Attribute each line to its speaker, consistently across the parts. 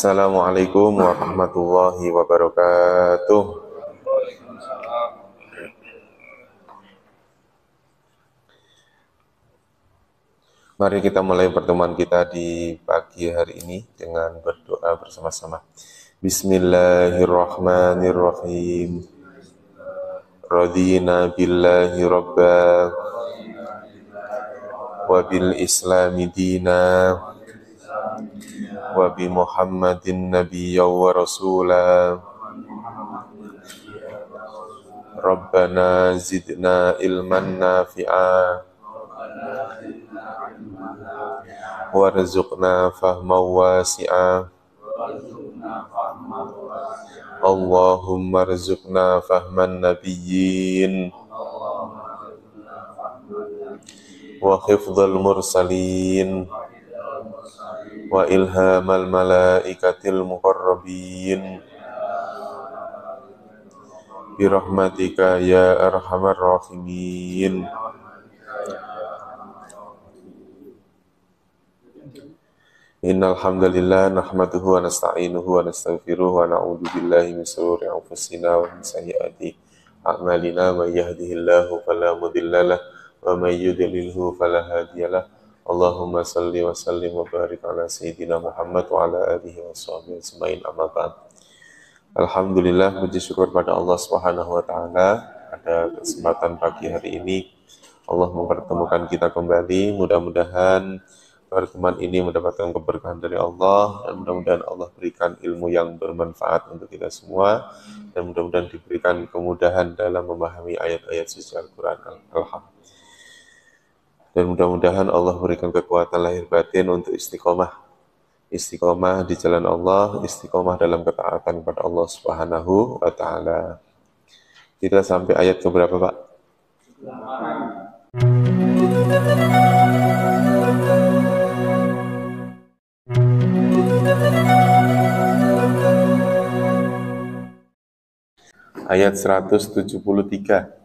Speaker 1: Assalamualaikum warahmatullahi wabarakatuh. Mari kita mulai pertemuan kita di pagi hari ini dengan berdoa bersama-sama. Bismillahirrahmanirrahim. Radina billahi rabba wa bil islami dina wa bi Muhammadin nabiyya wa rasula. Rabbana zidna ilman nafi'a warzuqna fahman wasi'a. Allahumma rzuqna fahman nabiyyin wa hifdzal mursalin wa ilhamal malaikatil muqarrabin birahmatika ya arhamar rahimin. Innal hamdalillah nahmaduhu wa nasta'inuhu wa nastaghfiruhu wa na'udzu billahi min shururi anfusina wa min sayyiati a'malina. May yahdihillahu fala mudhillalah wa may yudlilhu fala hadiyalah. Allahumma salli wa sallim wa barik ala sayyidina Muhammad wa ala alihi wa sahbihi ajmain, amma ba'd. Alhamdulillah, puji syukur pada Allah Subhanahu wa taala pada kesempatan pagi hari ini Allah mempertemukan kita kembali. Mudah-mudahan pertemuan ini mendapatkan keberkahan dari Allah, dan mudah-mudahan Allah berikan ilmu yang bermanfaat untuk kita semua, dan mudah-mudahan diberikan kemudahan dalam memahami ayat-ayat suci Al-Quran. Dan mudah-mudahan Allah berikan kekuatan lahir batin untuk istiqomah di jalan Allah, istiqomah dalam ketaatan kepada Allah Subhanahu wa taala. Kita sampai ayat keberapa, Pak? Ayat 173.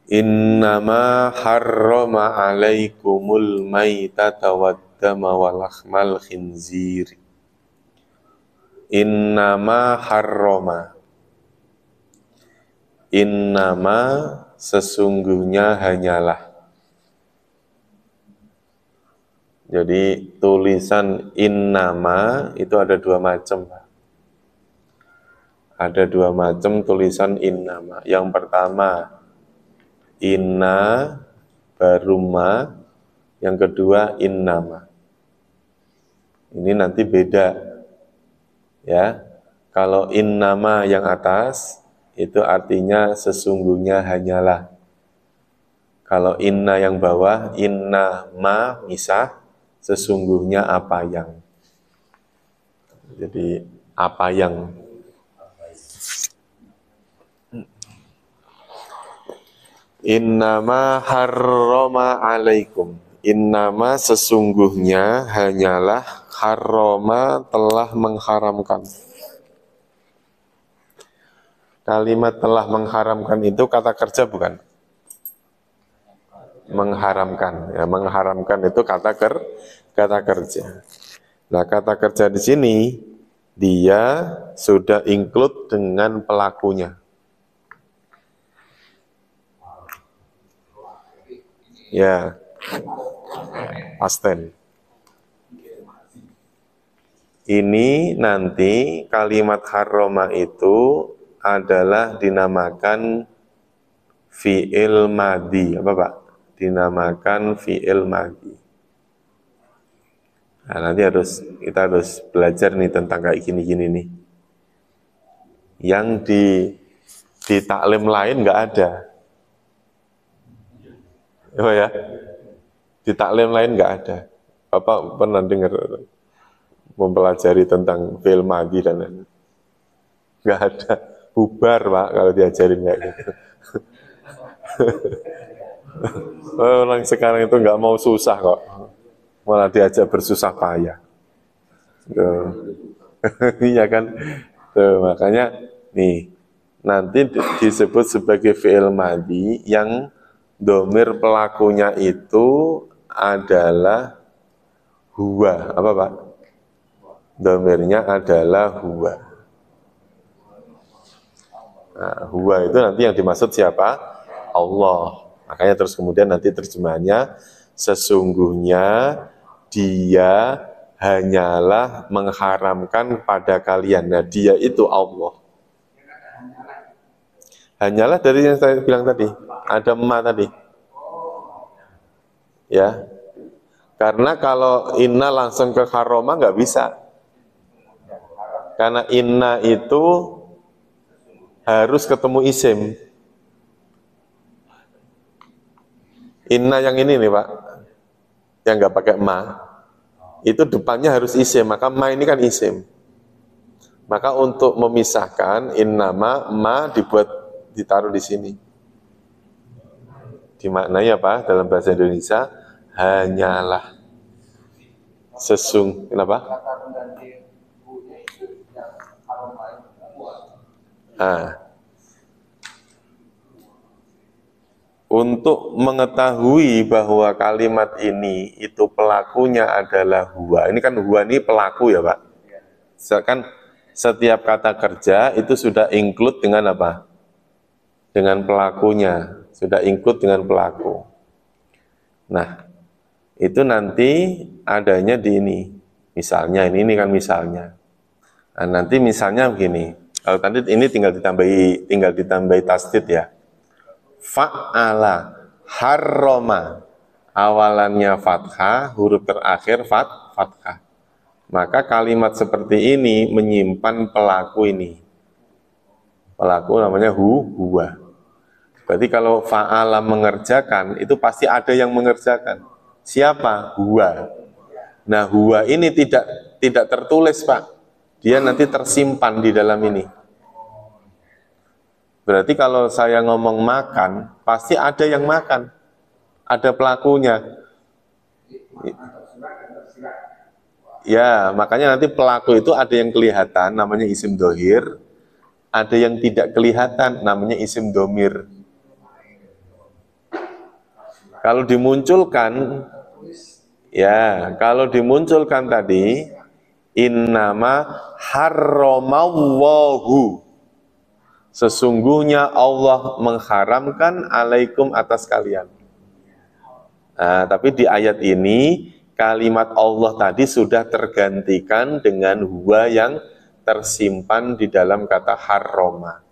Speaker 1: Innama harrama alaikumul maitata waddama wa lahmal khinzir. Innama harrama. Innama sesungguhnya hanyalah. Jadi tulisan innama itu ada dua macam. Ada dua macam tulisan innama. Yang pertama inna baru ma, yang kedua innama. Ini nanti beda. Ya. Kalau innama yang atas itu artinya sesungguhnya hanyalah. Kalau inna yang bawah, inna ma misah, sesungguhnya apa yang. Jadi apa yang. Innama harrama alaikum. Innama sesungguhnya hanyalah, harrama telah mengharamkan. Kalimat telah mengharamkan itu kata kerja bukan? Mengharamkan. Ya, mengharamkan itu kata kerja. Nah, kata kerja di sini dia sudah include dengan pelakunya. Ya, pasten. Ini nanti kalimat harrama itu adalah dinamakan fi'il madhi. Apa, Pak? Dinamakan fi'il madhi. Nah, nanti kita harus belajar nih tentang kayak gini-gini nih. Yang di taklim lain nggak ada. Oh ya, di taklim lain nggak ada. Bapak pernah dengar mempelajari tentang fi'il madhi dan lain-lain? Nggak ada. Bubar, Pak, kalau diajarin kayak gitu. Orang sekarang itu nggak mau susah kok, malah diajak bersusah payah. Iya kan? Tuh, makanya nih nanti disebut sebagai fi'il madhi yang domir pelakunya itu adalah Huwa, apa Pak? Dhamirnya adalah huwa. Nah, huwa itu nanti yang dimaksud siapa? Allah. Makanya terus kemudian nanti terjemahannya, sesungguhnya dia hanyalah mengharamkan pada kalian. Nah, dia itu Allah. Hanyalah dari yang saya bilang tadi, ada ma tadi. Ya. Karena kalau inna langsung ke haroma nggak bisa. Karena inna itu harus ketemu isim. Inna yang ini nih Pak, yang nggak pakai ma, itu depannya harus isim, maka ma ini kan isim. Maka untuk memisahkan innama, ma dibuat ditaruh di sini. Dimaknai apa dalam bahasa Indonesia? Hanyalah. Kenapa? Untuk mengetahui bahwa kalimat ini itu pelakunya adalah huwa. Ini kan huwa ini pelaku ya Pak. Kan setiap kata kerja itu sudah include dengan apa? Dengan pelakunya. Sudah include dengan pelaku. Nah, itu nanti adanya di ini. Misalnya, ini kan misalnya. Nah, nanti misalnya begini. Kalau tadi ini tinggal ditambahi tasdid ya. Fa'ala harroma, awalannya fathah, huruf terakhir fathah. Maka kalimat seperti ini menyimpan pelaku ini. Pelaku namanya huwa. Berarti kalau fa'ala mengerjakan, itu pasti ada yang mengerjakan. Siapa? Huwa. Nah, huwa ini tidak tertulis, Pak. Dia nanti tersimpan di dalam ini. Berarti kalau saya ngomong makan, pasti ada yang makan. Ada pelakunya. Ya, makanya nanti pelaku itu ada yang kelihatan, namanya isim dohir. Ada yang tidak kelihatan, namanya isim domir. Kalau dimunculkan tadi, innama harromallahu, sesungguhnya Allah mengharamkan alaikum atas kalian. Nah, tapi di ayat ini, kalimat Allah tadi sudah tergantikan dengan huwa yang tersimpan di dalam kata harroma.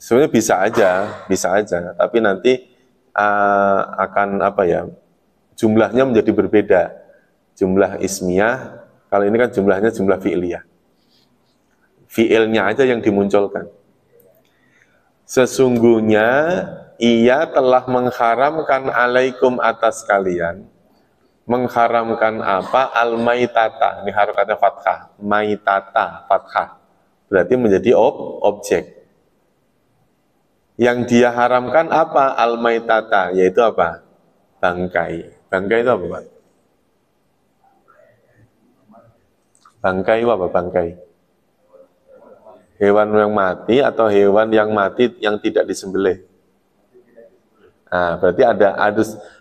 Speaker 1: Sebenarnya bisa aja, tapi nanti akan apa ya, jumlahnya menjadi berbeda. Jumlah ismiyah, kalau ini kan jumlahnya jumlah fi'liyah. Fi'ilnya aja yang dimunculkan. Sesungguhnya ia telah mengharamkan alaikum atas kalian. Mengharamkan apa? Al-maitata. Ini harokatnya fathah. Maitata, fathah. Berarti menjadi objek. Yang dia haramkan apa? Al-maitata, yaitu apa? Bangkai. Bangkai itu apa, Pak? Bangkai itu apa? Bangkai. Hewan yang mati atau hewan yang mati yang tidak disembelih. Nah, berarti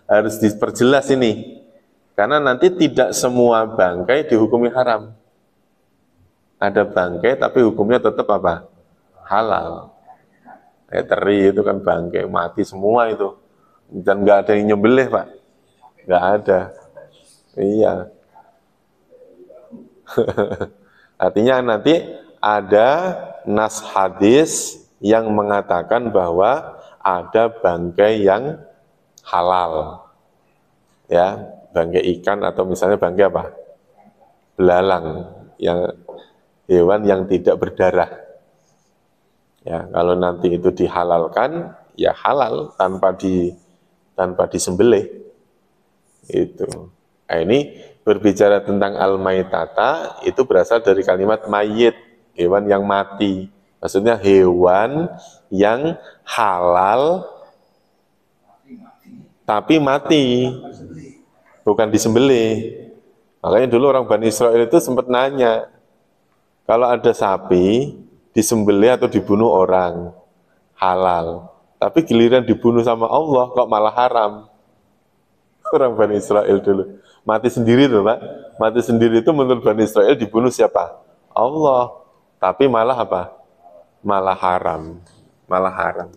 Speaker 1: harus diperjelas ini. Karena nanti tidak semua bangkai dihukumi haram. Ada bangkai tapi hukumnya tetap apa? Halal. Teri itu kan bangkai, mati semua itu. Dan nggak ada yang nyembelih, Pak. Nggak ada. Iya. Artinya nanti ada nas hadis yang mengatakan bahwa ada bangkai yang halal. Ya, bangkai ikan atau misalnya bangkai apa? Belalang, yang hewan yang tidak berdarah. Ya, kalau nanti itu dihalalkan, ya halal tanpa disembelih. Itu. Nah, ini berbicara tentang al-maitata itu berasal dari kalimat mayit, hewan yang mati. Maksudnya hewan yang halal tapi mati, bukan disembelih. Makanya dulu orang Bani Israel itu sempat nanya, kalau ada sapi disembelih atau dibunuh orang halal, Tapi giliran dibunuh sama Allah kok malah haram. Orang Bani Israel dulu. Mati sendiri tuh Pak. Mati sendiri itu menurut Bani Israel dibunuh siapa? Allah. Tapi malah apa? Malah haram. Malah haram.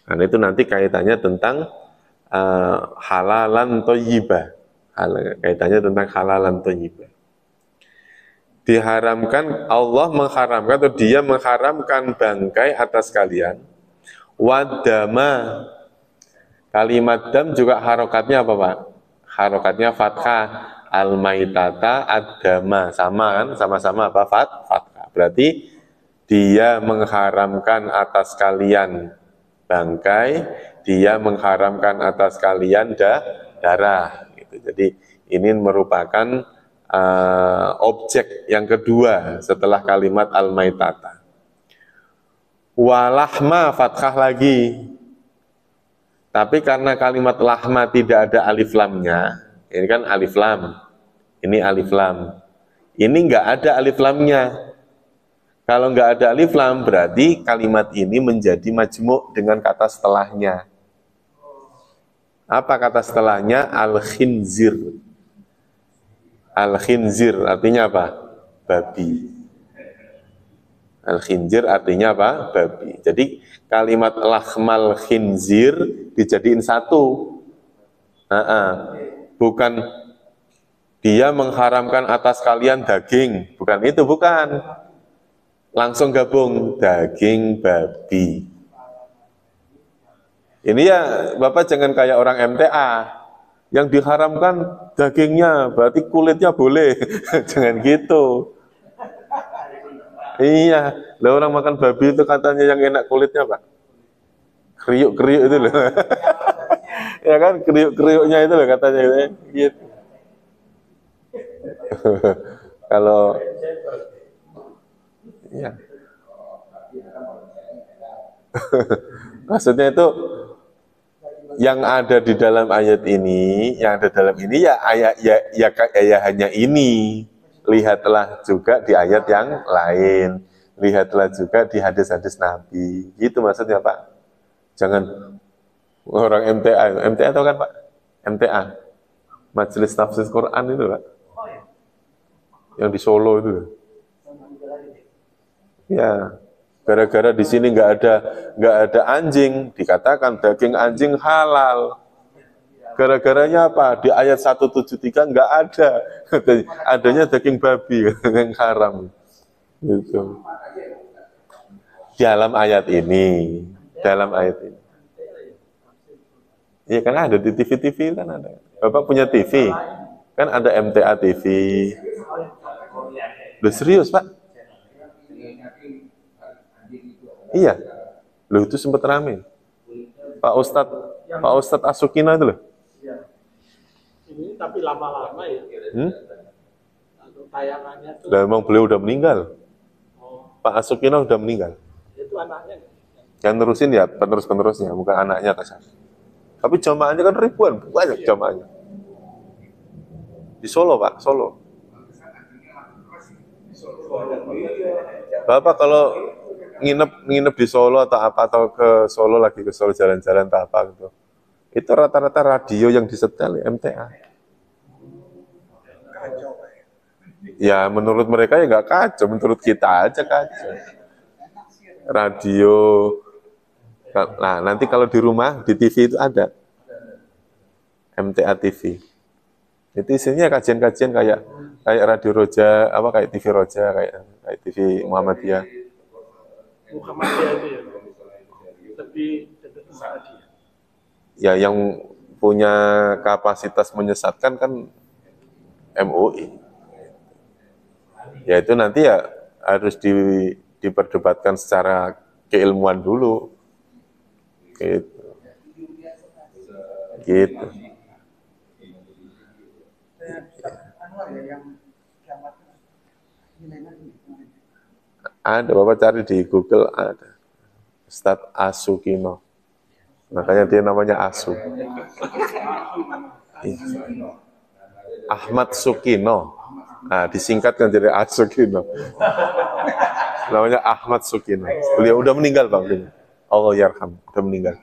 Speaker 1: Nah itu nanti kaitannya tentang halalan thayyibah. Kaitannya tentang halalan thayyibah. Diharamkan, Allah mengharamkan atau dia mengharamkan bangkai atas kalian. Wadama. Kalimat dam juga harokatnya apa Pak? Harokatnya fathah. Al-maitata ad-dama. Sama kan? Sama-sama apa? Fathah. Berarti dia mengharamkan atas kalian bangkai, dia mengharamkan atas kalian darah. Gitu. Jadi ini merupakan objek yang kedua setelah kalimat al-maitata. Walahma fathah lagi. Tapi karena kalimat lahma tidak ada alif lamnya, ini kan alif lam, ini alif lam. Ini nggak ada alif lamnya. Kalau nggak ada alif lam, berarti kalimat ini menjadi majmuk dengan kata setelahnya. Apa kata setelahnya? Al-khinzir. Al-khinzir artinya apa? Babi. Al-khinzir artinya apa? Babi. Jadi kalimat lahmal khinzir dijadiin satu. Bukan dia mengharamkan atas kalian daging. Bukan itu, bukan. Langsung gabung, daging babi. Ini ya, Bapak jangan kayak orang MTA. Yang diharamkan dagingnya, berarti kulitnya boleh. Jangan gitu. Iya, lah orang makan babi itu katanya yang enak kulitnya Pak. Kriuk-kriuk itu loh. Ya kan, kriuk-kriuknya itu loh katanya gitu. Kalau ya. Maksudnya itu yang ada di dalam ayat ini, ya ayat ya hanya ini. Lihatlah juga di ayat yang lain. Lihatlah juga di hadis-hadis Nabi. Gitu maksudnya Pak. Jangan orang MTA. MTA tahu kan Pak? MTA. Majelis Tafsir Quran itu Pak. Yang di Solo itu. Ya. Gara-gara di sini nggak ada anjing, dikatakan daging anjing halal. Gara-garanya apa? Di ayat 173 nggak ada. Adanya daging babi yang haram. Gitu. Dalam ayat ini. Iya kan ada di TV-TV kan ada. Bapak punya TV. Kan ada MTA TV. Loh serius Pak? Iya. Loh itu sempat rame. Pak Ustadz Asukina itu loh.
Speaker 2: Ini tapi lama-lama ya. Tayangannya tuh.
Speaker 1: Lah memang beliau udah meninggal. Pak Asukina udah meninggal.
Speaker 2: Itu anaknya.
Speaker 1: Yang nerusin ya penerus-penerusnya, bukan anaknya kasar. Tapi jamaahnya kan ribuan, banyak jamaahnya. Di Solo Pak, Solo. Bapak kalau nginep di Solo atau ke Solo lagi ke Solo jalan-jalan atau apa gitu. Itu rata-rata radio yang disetel MTA. Ya menurut mereka ya nggak kacau, menurut kita aja kacau. Radio, nah nanti kalau di rumah di TV itu ada MTA TV. Itu isinya kajian-kajian kayak Radio Roja, kayak TV Roja, kayak TV Muhammadiyah.
Speaker 2: Muhammadiyah itu ya. Lebih dia.
Speaker 1: Ya yang punya kapasitas menyesatkan kan MUI. Ya itu nanti ya harus diperdebatkan secara keilmuan dulu. Gitu. Ada, Bapak cari di Google ada. Ustadz Asukino. Makanya dia namanya Asu. Ahmad Sukino. Nah, disingkatkan jadi Asukino. Namanya Ahmad Sukino. Beliau udah meninggal Bang. Allah yarham, udah meninggal.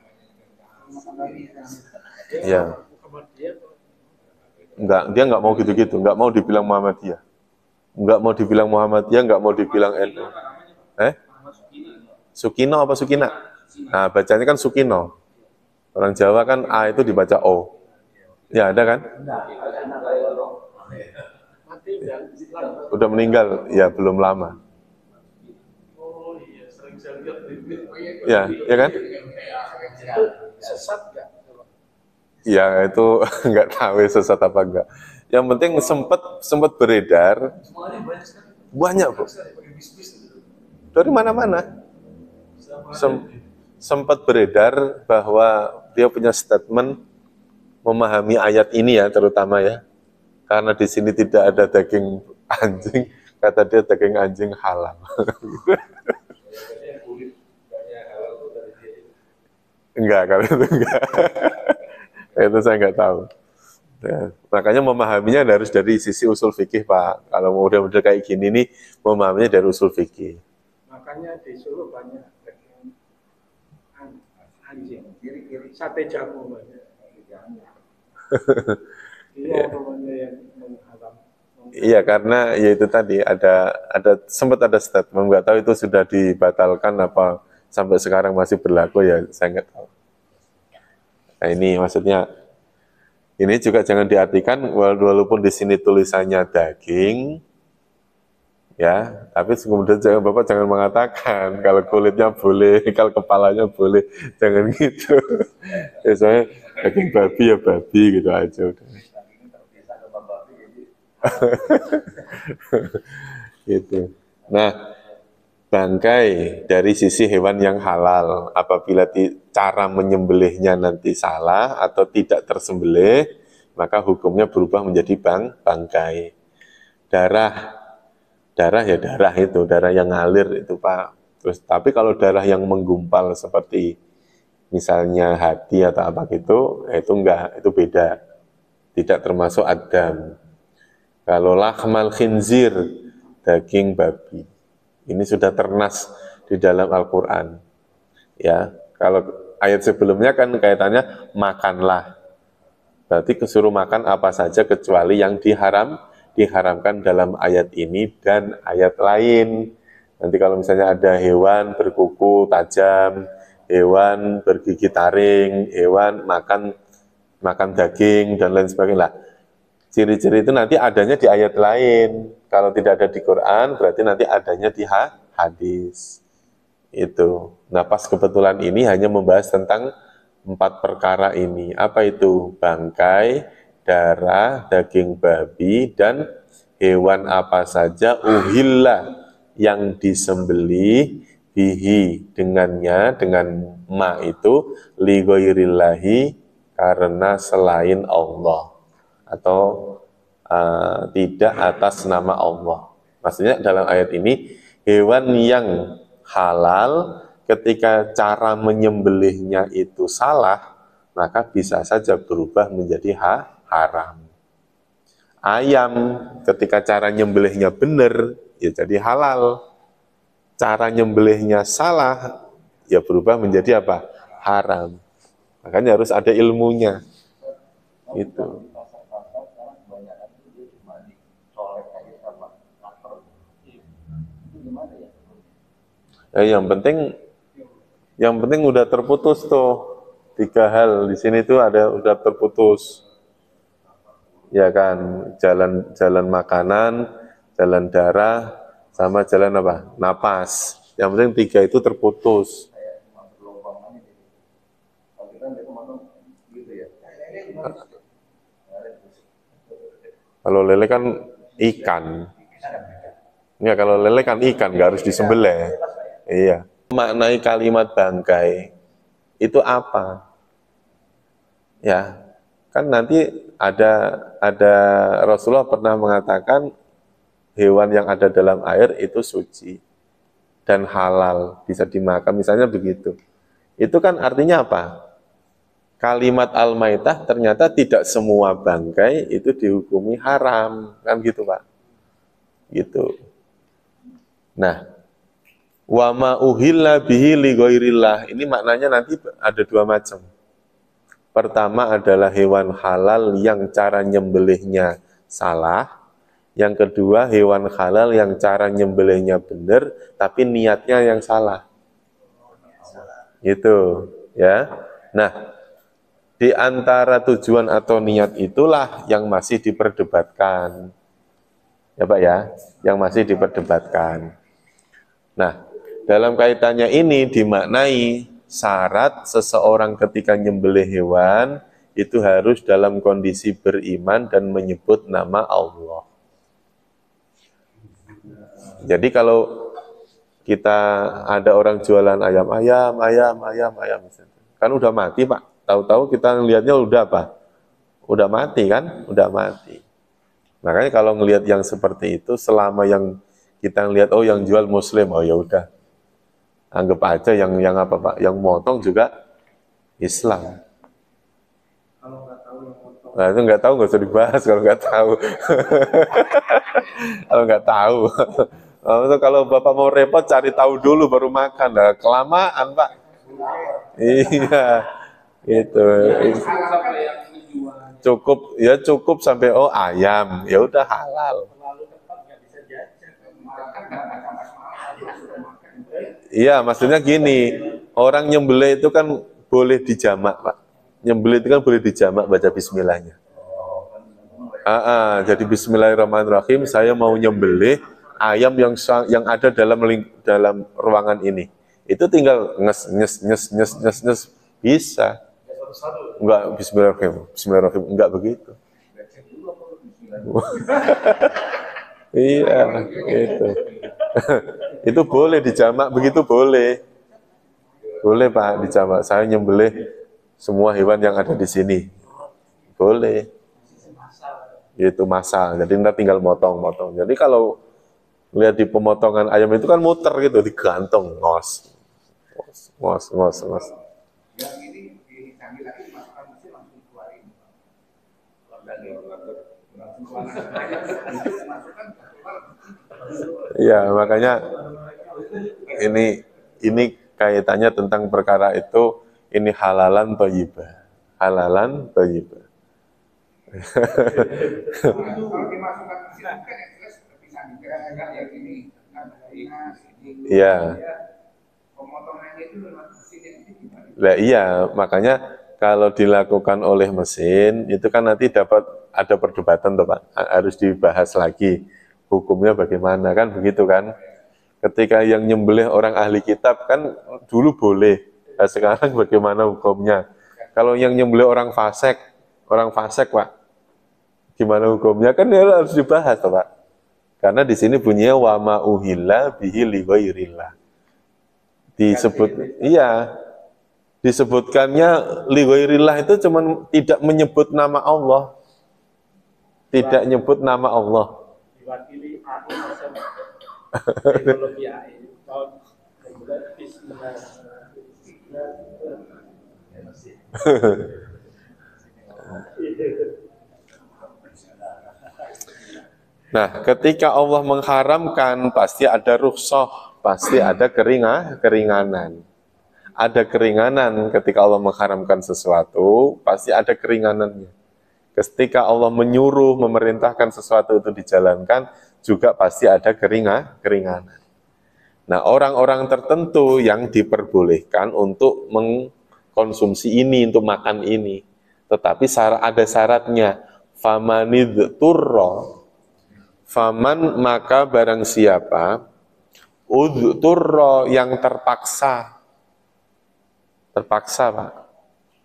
Speaker 1: Ya,
Speaker 2: Muhammadiyah
Speaker 1: dia nggak mau gitu-gitu, nggak mau dibilang Muhammadiyah, nggak mau dibilang Muhammadiyah, nggak mau dibilang NU. Sukino apa Sukina? Nah, bacanya kan Sukino. Orang Jawa kan A itu dibaca O. Ya, ada kan?
Speaker 2: mati udah
Speaker 1: Udah meninggal, ya belum lama.
Speaker 2: oh iya sering saya lihat
Speaker 1: Ya, ya kan?
Speaker 2: itu sesat nggak?
Speaker 1: Ya, itu nggak tahu ya sesat apa enggak. Yang penting sempat beredar. Banyak, Bu. Dari mana-mana. Sempat beredar bahwa dia punya statement memahami ayat ini ya, terutama ya. Karena di sini tidak ada daging anjing, kata dia daging anjing halal. Enggak, kalau itu enggak. Itu saya enggak tahu. Ya, makanya memahaminya harus dari sisi usul fikih, Pak. Kalau mau udah kayak gini nih, memahaminya dari usul fikih.
Speaker 2: Makanya di Solo banyak daging anjing, sate jamu banyak. Iya, namanya yang mengharam.
Speaker 1: Iya, karena ya itu tadi ada sempat ada statement, nggak tahu itu sudah dibatalkan apa sampai sekarang masih berlaku ya, saya nggak tahu. Nah ini maksudnya ini juga jangan diartikan walaupun di sini tulisannya daging, ya, tapi kemudian Bapak jangan mengatakan kalau kulitnya boleh, kalau kepalanya boleh, jangan gitu. Biasanya daging babi ya babi gitu aja udah. Gitu. Nah, bangkai dari sisi hewan yang halal, apabila cara menyembelihnya nanti salah atau tidak tersembelih, maka hukumnya berubah menjadi bangkai. Darah ya darah itu, darah yang ngalir itu Pak. Terus tapi kalau darah yang menggumpal seperti misalnya hati atau apa gitu, itu enggak, itu beda. Tidak termasuk adam. Kalau lahmal khinzir, daging babi. Ini sudah ternas di dalam Al-Quran. Ya, kalau ayat sebelumnya kan kaitannya makanlah. Berarti kesuruh makan apa saja kecuali yang diharamkan dalam ayat ini dan ayat lain. Nanti kalau misalnya ada hewan berkuku tajam, hewan bergigi taring, hewan makan daging dan lain sebagainya. Ciri-ciri itu nanti adanya di ayat lain. Kalau tidak ada di Quran, berarti nanti adanya di hadis. Itu. Nah, pas kebetulan ini hanya membahas tentang 4 perkara ini. Apa itu? Bangkai, darah, daging babi, dan hewan apa saja uhilla yang disembelih bihi dengannya, dengan ma itu li ghairillahi karena selain Allah atau tidak atas nama Allah. Maksudnya dalam ayat ini hewan yang halal ketika cara menyembelihnya itu salah, maka bisa saja berubah menjadi haram. Ayam ketika cara nyembelihnya benar, ya jadi halal. Cara nyembelihnya salah, ya berubah menjadi apa? Haram. Makanya harus ada ilmunya. Itu. Yang penting udah terputus tuh 3 hal di sini tuh udah terputus, ya kan, jalan makanan, jalan darah, sama jalan apa, napas. Yang penting 3 itu terputus. Kalau lele kan ikan. Ya, kalau lele kan ikan, nggak harus disembelih. Iya. Maknai kalimat bangkai itu apa? Ya, kan nanti ada Rasulullah pernah mengatakan hewan yang ada dalam air itu suci dan halal, bisa dimakan, misalnya begitu. Itu kan artinya apa? Kalimat al-maitah ternyata tidak semua bangkai itu dihukumi haram, kan gitu Pak. Gitu. Nah, Wa ma uhilla bihi li ghairillah. Ini maknanya nanti ada dua macam. Pertama adalah hewan halal yang cara nyembelihnya salah. Yang kedua hewan halal yang cara nyembelihnya benar tapi niatnya yang salah. Itu, ya. Nah, di antara tujuan atau niat itulah yang masih diperdebatkan. Ya Pak ya, yang masih diperdebatkan. Nah, dalam kaitannya ini dimaknai syarat seseorang ketika nyembelih hewan itu harus dalam kondisi beriman dan menyebut nama Allah. Jadi kalau kita ada orang jualan ayam, kan udah mati Pak. Tahu-tahu kita ngelihatnya udah apa? Udah mati kan? Udah mati. Makanya kalau ngelihat yang seperti itu, selama yang kita ngelihat oh yang jual Muslim, oh ya udah, anggap aja yang apa Pak? Yang motong juga Islam.
Speaker 2: Kalau nggak tahu yang potong.
Speaker 1: Nah itu nggak tahu nggak usah dibahas kalau nggak tahu. Kalau nggak tahu. Kalau Bapak mau repot cari tahu dulu baru makan. Nah, kelamaan Pak. Iya, itu. Cukup sampai oh ayam, ya udah halal.
Speaker 2: Terlalu ketat nggak bisa jajan.
Speaker 1: Iya, maksudnya gini, orang nyembelih itu kan boleh dijamak Pak. Nyembelih itu kan boleh dijamak baca bismillahnya. Jadi bismillahirrahmanirrahim, saya mau nyembelih ayam yang ada dalam ruangan ini. Itu tinggal nges bisa. Enggak bismillahirrahmanirrahim, enggak begitu. Iya, itu. Itu boleh dijamak begitu boleh. Boleh Pak dijamak. Saya nyembelih semua hewan yang ada di sini. Boleh. Itu masal. Jadi kita tinggal motong-motong. Jadi kalau lihat di pemotongan ayam itu kan muter gitu, digantung, ngos.
Speaker 3: Yang ini disambil lagi dimasukkan mesin langsung keluarin.
Speaker 1: Iya, makanya ini kaitannya tentang perkara itu, ini halalan thayyibah. Halalan thayyibah.
Speaker 3: Kalau dimasukkan mesin kan yang jelas bisa digerak yang ini.
Speaker 1: Iya.
Speaker 3: Pemotongannya itu lewat mesin ini gimana?
Speaker 1: Nah, iya, makanya kalau dilakukan oleh mesin itu kan nanti dapat ada perdebatan tuh Pak, harus dibahas lagi hukumnya bagaimana kan begitu kan. Ketika yang nyembelih orang ahli kitab kan dulu boleh, nah, sekarang bagaimana hukumnya? Kalau yang nyembelih orang fasik Pak, gimana hukumnya kan ya harus dibahas tuh Pak. Karena di sini bunyinya wa ma uhilla bihi li ghairillah. Disebutkannya li ghairillah itu cuman tidak menyebut nama Allah. Tidak nyebut nama Allah.
Speaker 2: Diwakili AI sama teknologi AI. Kemudian bismillah.
Speaker 1: Nah, ketika Allah mengharamkan pasti ada rukhsah, pasti ada keringanan. Ada keringanan ketika Allah mengharamkan sesuatu, pasti ada keringanannya. Ketika Allah menyuruh, memerintahkan sesuatu itu dijalankan, juga pasti ada keringanan. Nah, orang-orang tertentu yang diperbolehkan untuk mengkonsumsi ini, untuk makan ini. Tetapi ada syaratnya. Faman maka barang siapa udturra yang terpaksa Pak.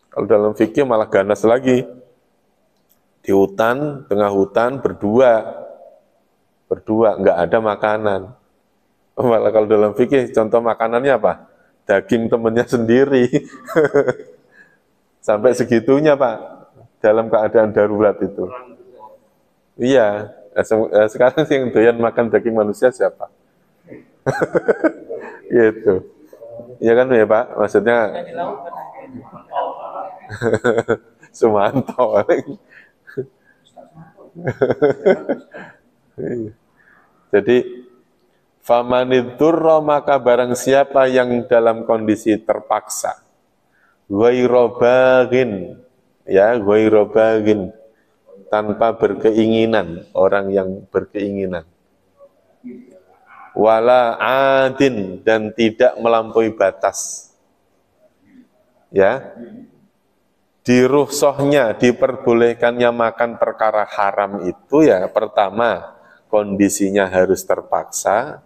Speaker 1: Kalau dalam fikih malah ganas lagi. Di hutan, tengah hutan berdua nggak ada makanan. Malah kalau dalam fikih contoh makanannya apa? Daging temennya sendiri. Sampai segitunya Pak, dalam keadaan darurat itu. Iya, sekarang yang doyan makan daging manusia siapa? Gitu. Iya kan ya Pak, maksudnya Sumanto. Jadi Famanidurra, maka barang siapa yang dalam kondisi terpaksa, ghairu baghin, ya, ghairu baghin, tanpa berkeinginan, orang yang berkeinginan, wala adin, dan tidak melampaui batas, ya, di rukhsahnya, diperbolehkannya makan perkara haram itu ya, pertama kondisinya harus terpaksa,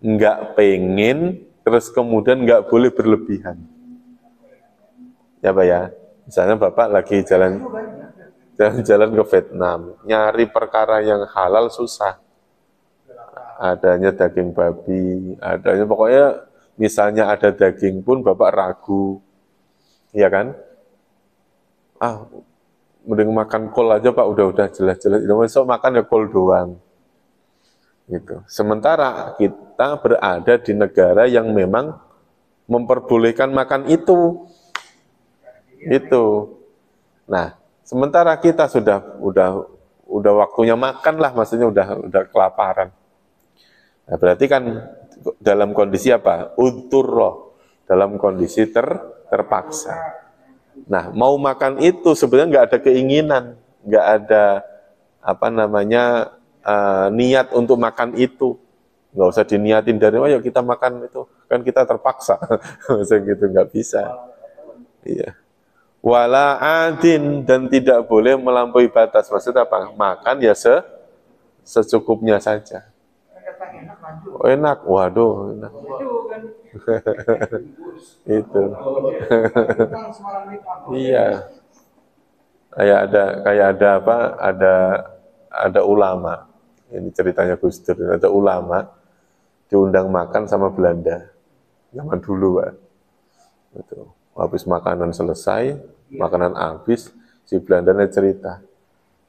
Speaker 1: nggak pengen, terus kemudian nggak boleh berlebihan. Ya Pak ya, misalnya Bapak lagi jalan-jalan ke Vietnam, nyari perkara yang halal susah. Adanya daging babi, adanya pokoknya misalnya ada daging pun Bapak ragu, ya kan? Ah, mending makan kol aja Pak, udah jelas-jelas. Besok makan ya kol doang. Gitu. Sementara kita berada di negara yang memang memperbolehkan makan itu. Itu. Nah, sementara kita udah waktunya makan lah, maksudnya udah kelaparan. Nah, berarti kan dalam kondisi apa? Udurroh, dalam kondisi terpaksa. Nah, mau makan itu sebenarnya nggak ada keinginan, nggak ada niat untuk makan itu. Nggak usah diniatin dari, oh yuk kita makan itu, kan kita terpaksa. Gitu, nggak bisa. Iya. Wala adin, dan tidak boleh melampaui batas. Maksudnya apa? Makan ya secukupnya saja. Oh, enak, waduh, enak. Itu. Iya. Kayak ada ulama. Ini ceritanya Gus Dur. Ada ulama diundang makan sama Belanda. Zaman dulu, Pak. Betul. Habis makanan selesai, makanan habis, si Belandanya cerita,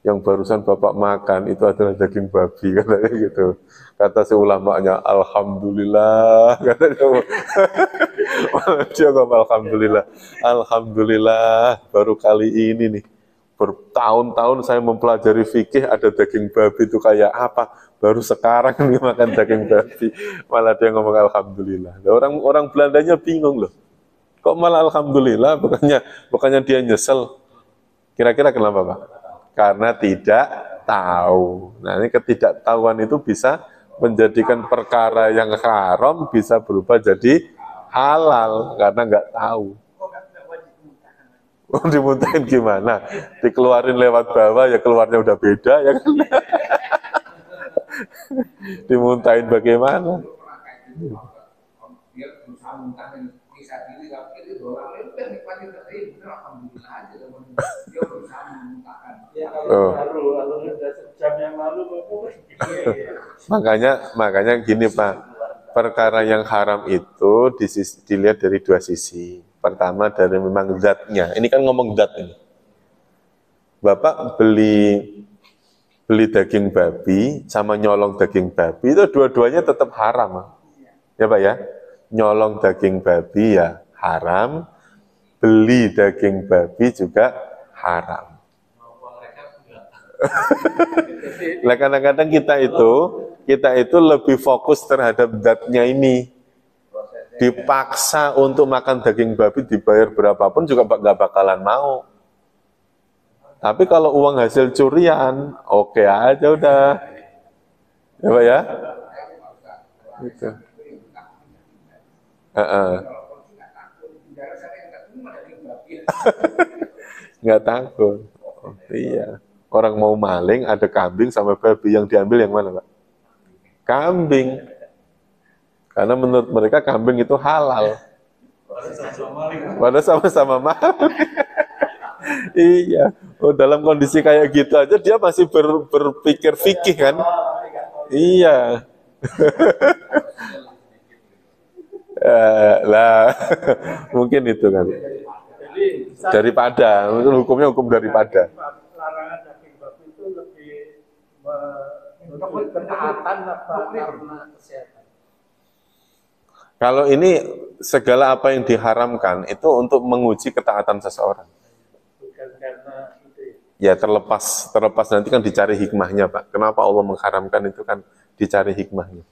Speaker 1: yang barusan Bapak makan itu adalah daging babi, katanya gitu. Kata si ulamanya, alhamdulillah, katanya. Dia ngomong alhamdulillah, baru kali ini nih, bertahun-tahun saya mempelajari fikih, ada daging babi itu kayak apa, baru sekarang nih makan daging babi, malah dia ngomong alhamdulillah. Orang Belandanya bingung loh, kok malah alhamdulillah, bukannya dia nyesel. Kira-kira kenapa Pak? Karena tidak tahu. Nah, ini ketidaktahuan itu bisa menjadikan perkara yang haram bisa berubah jadi halal karena nggak tahu. Oh, dimuntahin gimana? Dikeluarin lewat bawah ya keluarnya udah beda ya kan? Dimuntahin bagaimana?
Speaker 3: Dia berusaha muntahkan bisa diri, tapi itu orang lain kan nikmatin tadi, bener alhamdulillah aja. Dia berusaha muntahkan.
Speaker 2: Ya kalau udah sejam yang lalu,
Speaker 1: Makanya gini Pak, perkara yang haram itu dilihat dari dua sisi. Pertama dari memang zatnya. Ini kan ngomong zat ini. Bapak beli daging babi sama nyolong daging babi itu dua-duanya tetap haram. Ya Pak ya? Nyolong daging babi ya haram, beli daging babi juga haram. Nah, kadang-kadang kita itu lebih fokus terhadap zatnya ini. Dipaksa untuk makan daging babi dibayar berapapun juga nggak bakalan mau. Tapi kalau uang hasil curian, oke aja udah. Ya Pak ya? Gitu. Nggak takut. Oh, iya. Orang mau maling, ada kambing sama babi, yang diambil yang mana Pak? Kambing. Karena menurut mereka kambing itu halal. Padahal sama-sama maling. Iya. Oh, dalam kondisi kayak gitu aja dia masih berpikir fikih kan? Iya. Lah, mungkin itu kan. Daripada, hukumnya hukum daripada.
Speaker 2: larangan daging babi itu lebih untuk ketaatan apa karena kesehatan?
Speaker 1: Kalau ini segala apa yang diharamkan itu untuk menguji ketaatan seseorang.
Speaker 2: Bukan karena itu.
Speaker 1: Ya terlepas nanti kan dicari hikmahnya Pak. Kenapa Allah mengharamkan itu kan dicari hikmahnya.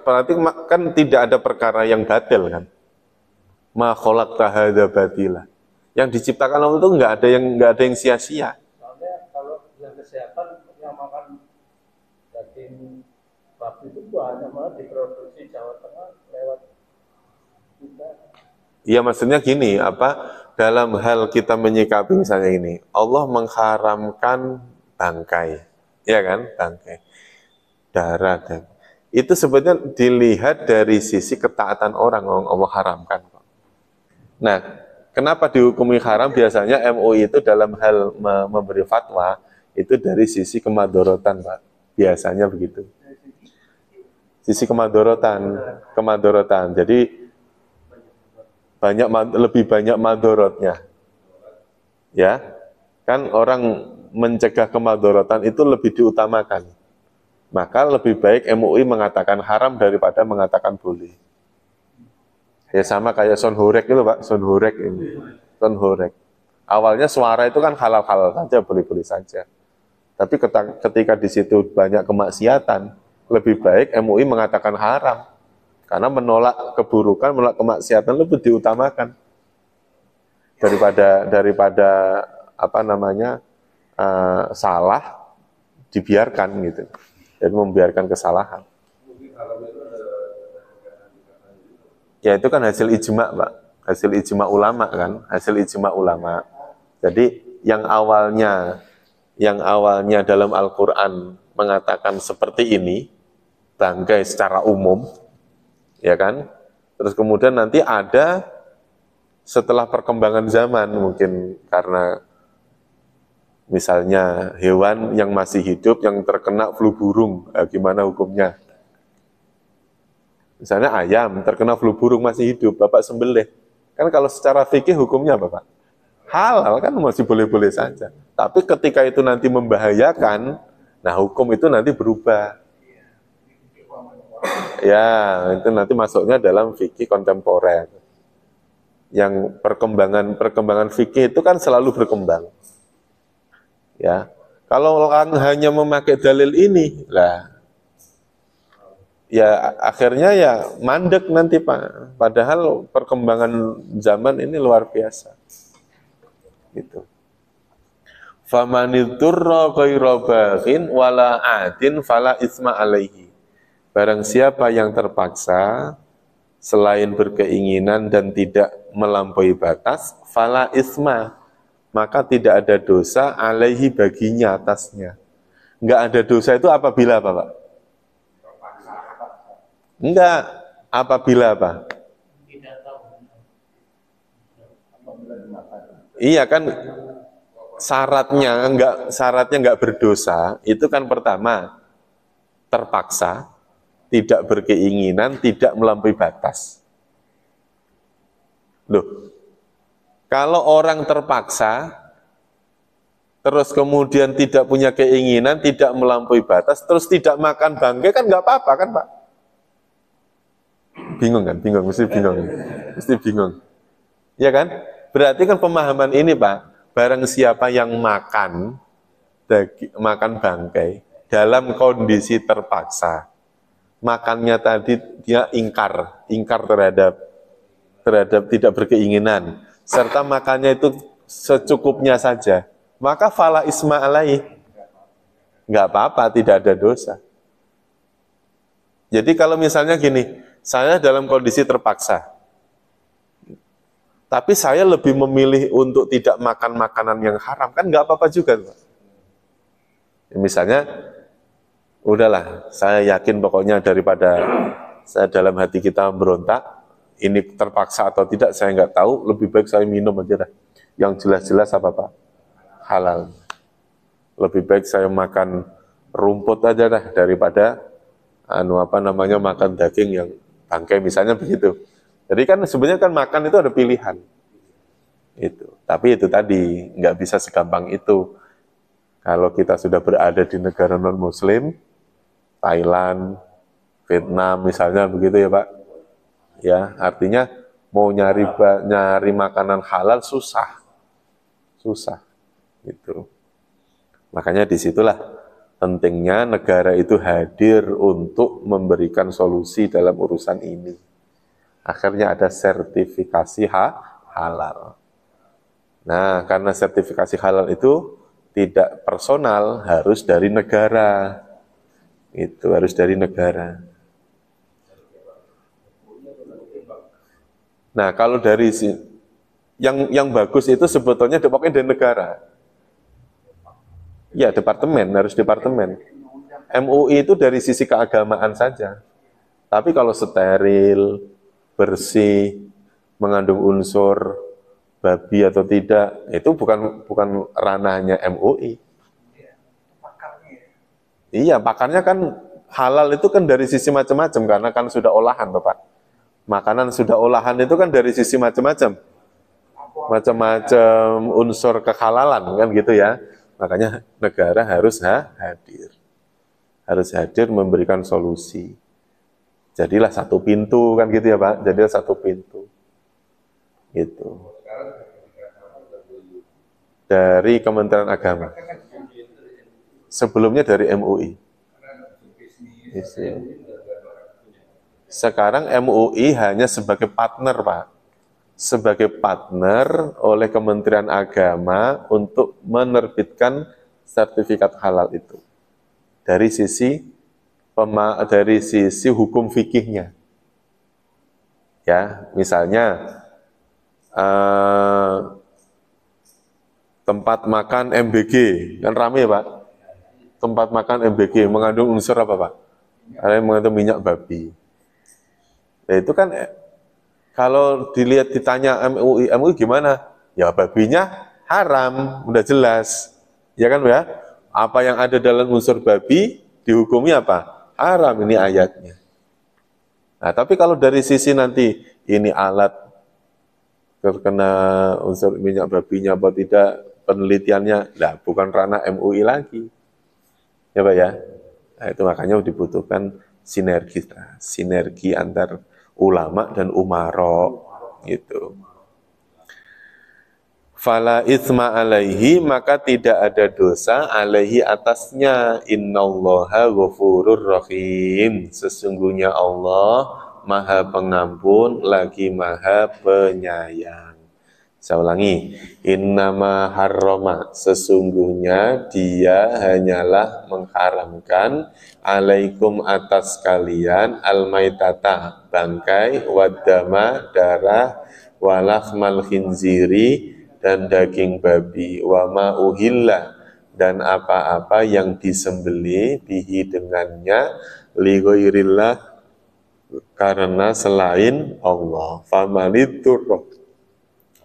Speaker 1: berarti kan tidak ada perkara yang batil kan. Ma khalaqta hadza batila. Yang diciptakan Allah itu nggak ada yang sia-sia.
Speaker 2: Soalnya kalau yang kesehatan yang makan daging babi itu banyak banget diproduksi Jawa Tengah lewat kita.
Speaker 1: Iya maksudnya gini, dalam hal kita menyikapi misalnya ini, Allah mengharamkan bangkai, ya kan, bangkai, darah dan itu sebetulnya dilihat dari sisi ketaatan orang Allah haramkan. Nah, kenapa dihukumi haram? Biasanya MUI itu dalam hal memberi fatwa itu dari sisi kemadorotan, Pak. Biasanya begitu. Sisi kemadorotan. Jadi lebih banyak madorotnya. Ya. Kan orang mencegah kemadorotan itu lebih diutamakan. Maka lebih baik MUI mengatakan haram daripada mengatakan boleh. Ya sama kayak sonhorek itu Pak, sonhorek ini. Sonhorek. Awalnya suara itu kan halal-halal saja, boleh-boleh saja. Tapi ketika di situ banyak kemaksiatan, lebih baik MUI mengatakan haram. Karena menolak keburukan, menolak kemaksiatan lebih diutamakan daripada salah dibiarkan gitu. Jadi membiarkan kesalahan. Ya itu kan hasil ijma, Pak. Hasil ijma ulama kan, hasil ijma ulama. Jadi yang awalnya dalam Al-Qur'an mengatakan seperti ini, bangkai secara umum, ya kan? Terus kemudian nanti ada setelah perkembangan zaman mungkin karena misalnya hewan yang masih hidup yang terkena flu burung, gimana hukumnya? Misalnya ayam terkena flu burung masih hidup, Bapak sembelih. Kan kalau secara fikih hukumnya apa, Pak? Halal kan masih boleh-boleh saja. Tapi ketika itu nanti membahayakan, nah hukum itu nanti berubah. Ya, itu nanti masuknya dalam fikih kontemporer. Yang perkembangan fikih itu kan selalu berkembang. Ya. Kalau orang hanya memakai dalil ini, ya akhirnya ya mandek nanti Pak. Padahal perkembangan zaman ini luar biasa. Gitu. Famaniturra ghairu baghin wala adin fala isma alaihi. Barang siapa yang terpaksa selain berkeinginan dan tidak melampaui batas, fala isma, maka tidak ada dosa alaihi baginya atasnya. Enggak ada dosa itu apabila apa, Pak? Enggak, apabila apa? Iya kan syaratnya enggak berdosa itu kan pertama terpaksa, tidak berkeinginan, tidak melampaui batas. Loh, kalau orang terpaksa terus kemudian tidak punya keinginan, tidak melampaui batas, terus tidak makan bangkai kan enggak apa-apa kan, Pak? Bingung kan? Mesti bingung. Ya kan? Berarti kan pemahaman ini, Pak, barang siapa yang makan bangkai dalam kondisi terpaksa, makannya tadi dia ingkar terhadap tidak berkeinginan, serta makannya itu secukupnya saja, maka fala isma alaih, nggak apa-apa, tidak ada dosa. Jadi kalau misalnya gini, saya dalam kondisi terpaksa, tapi saya lebih memilih untuk tidak makan makanan yang haram, kan nggak apa-apa juga. Ya, misalnya, udahlah, saya yakin pokoknya daripada saya dalam hati kita berontak, ini terpaksa atau tidak saya nggak tahu, lebih baik saya minum aja dah. Yang jelas-jelas apa Pak? Halal. Lebih baik saya makan rumput aja dah daripada makan daging yang bangkai misalnya begitu. Jadi kan sebenarnya kan makan itu ada pilihan. Itu. Tapi itu tadi nggak bisa segampang itu. Kalau kita sudah berada di negara non-Muslim, Thailand, Vietnam misalnya begitu ya Pak. Ya, artinya mau nyari makanan halal susah. Gitu. Makanya disitulah Pentingnya negara itu hadir untuk memberikan solusi dalam urusan ini. Akhirnya ada sertifikasi halal. Nah, karena sertifikasi halal itu tidak personal, harus dari negara. Itu harus dari negara. Nah, kalau dari yang bagus itu sebetulnya pokoknya dari negara. Ya, departemen, harus departemen. MUI itu dari sisi keagamaan saja. Tapi kalau steril, bersih, mengandung unsur babi atau tidak, itu bukan ranahnya MUI. Iya, pakarnya kan halal itu kan dari sisi macam-macam, karena kan sudah olahan, Bapak. Makanan sudah olahan itu kan dari sisi macam-macam. Macam-macam unsur kehalalan, kan gitu ya. Makanya negara harus hadir. Harus hadir memberikan solusi. Jadilah satu pintu, kan gitu ya Pak. Jadilah satu pintu. Gitu. Dari Kementerian Agama. Sebelumnya dari MUI. Sekarang MUI hanya sebagai partner, Pak. Sebagai partner oleh Kementerian Agama untuk menerbitkan sertifikat halal itu. Dari sisi hukum fikihnya. Ya, misalnya tempat makan MBG, kan rame Pak. Tempat makan MBG mengandung unsur apa Pak? Ada yang mengandung minyak babi. Nah, itu kan kalau ditanya MUI gimana? Ya babinya haram, udah jelas. Ya kan ya? Apa yang ada dalam unsur babi dihukumi apa? Haram, ini ayatnya. Nah, tapi kalau dari sisi nanti ini alat terkena unsur minyak babinya apa tidak, penelitiannya, nah bukan ranah MUI lagi. Ya Pak ya? Nah, itu makanya dibutuhkan sinergi antar ulama dan umaro gitu. Fala itsma alaihi, maka tidak ada dosa alaihi atasnya. Innallaha ghafurur rahim, sesungguhnya Allah Maha Pengampun lagi Maha Penyayang. Saya ulangi, innama harrama, sesungguhnya dia hanyalah mengharamkan alaikum atas kalian almaitata, bangkai, waddama, darah, walahmal khinziri, dan daging babi, wama uhilla, dan apa-apa yang disembelih bihi dengannya, li ghairillah, karena selain Allah. Famanitur,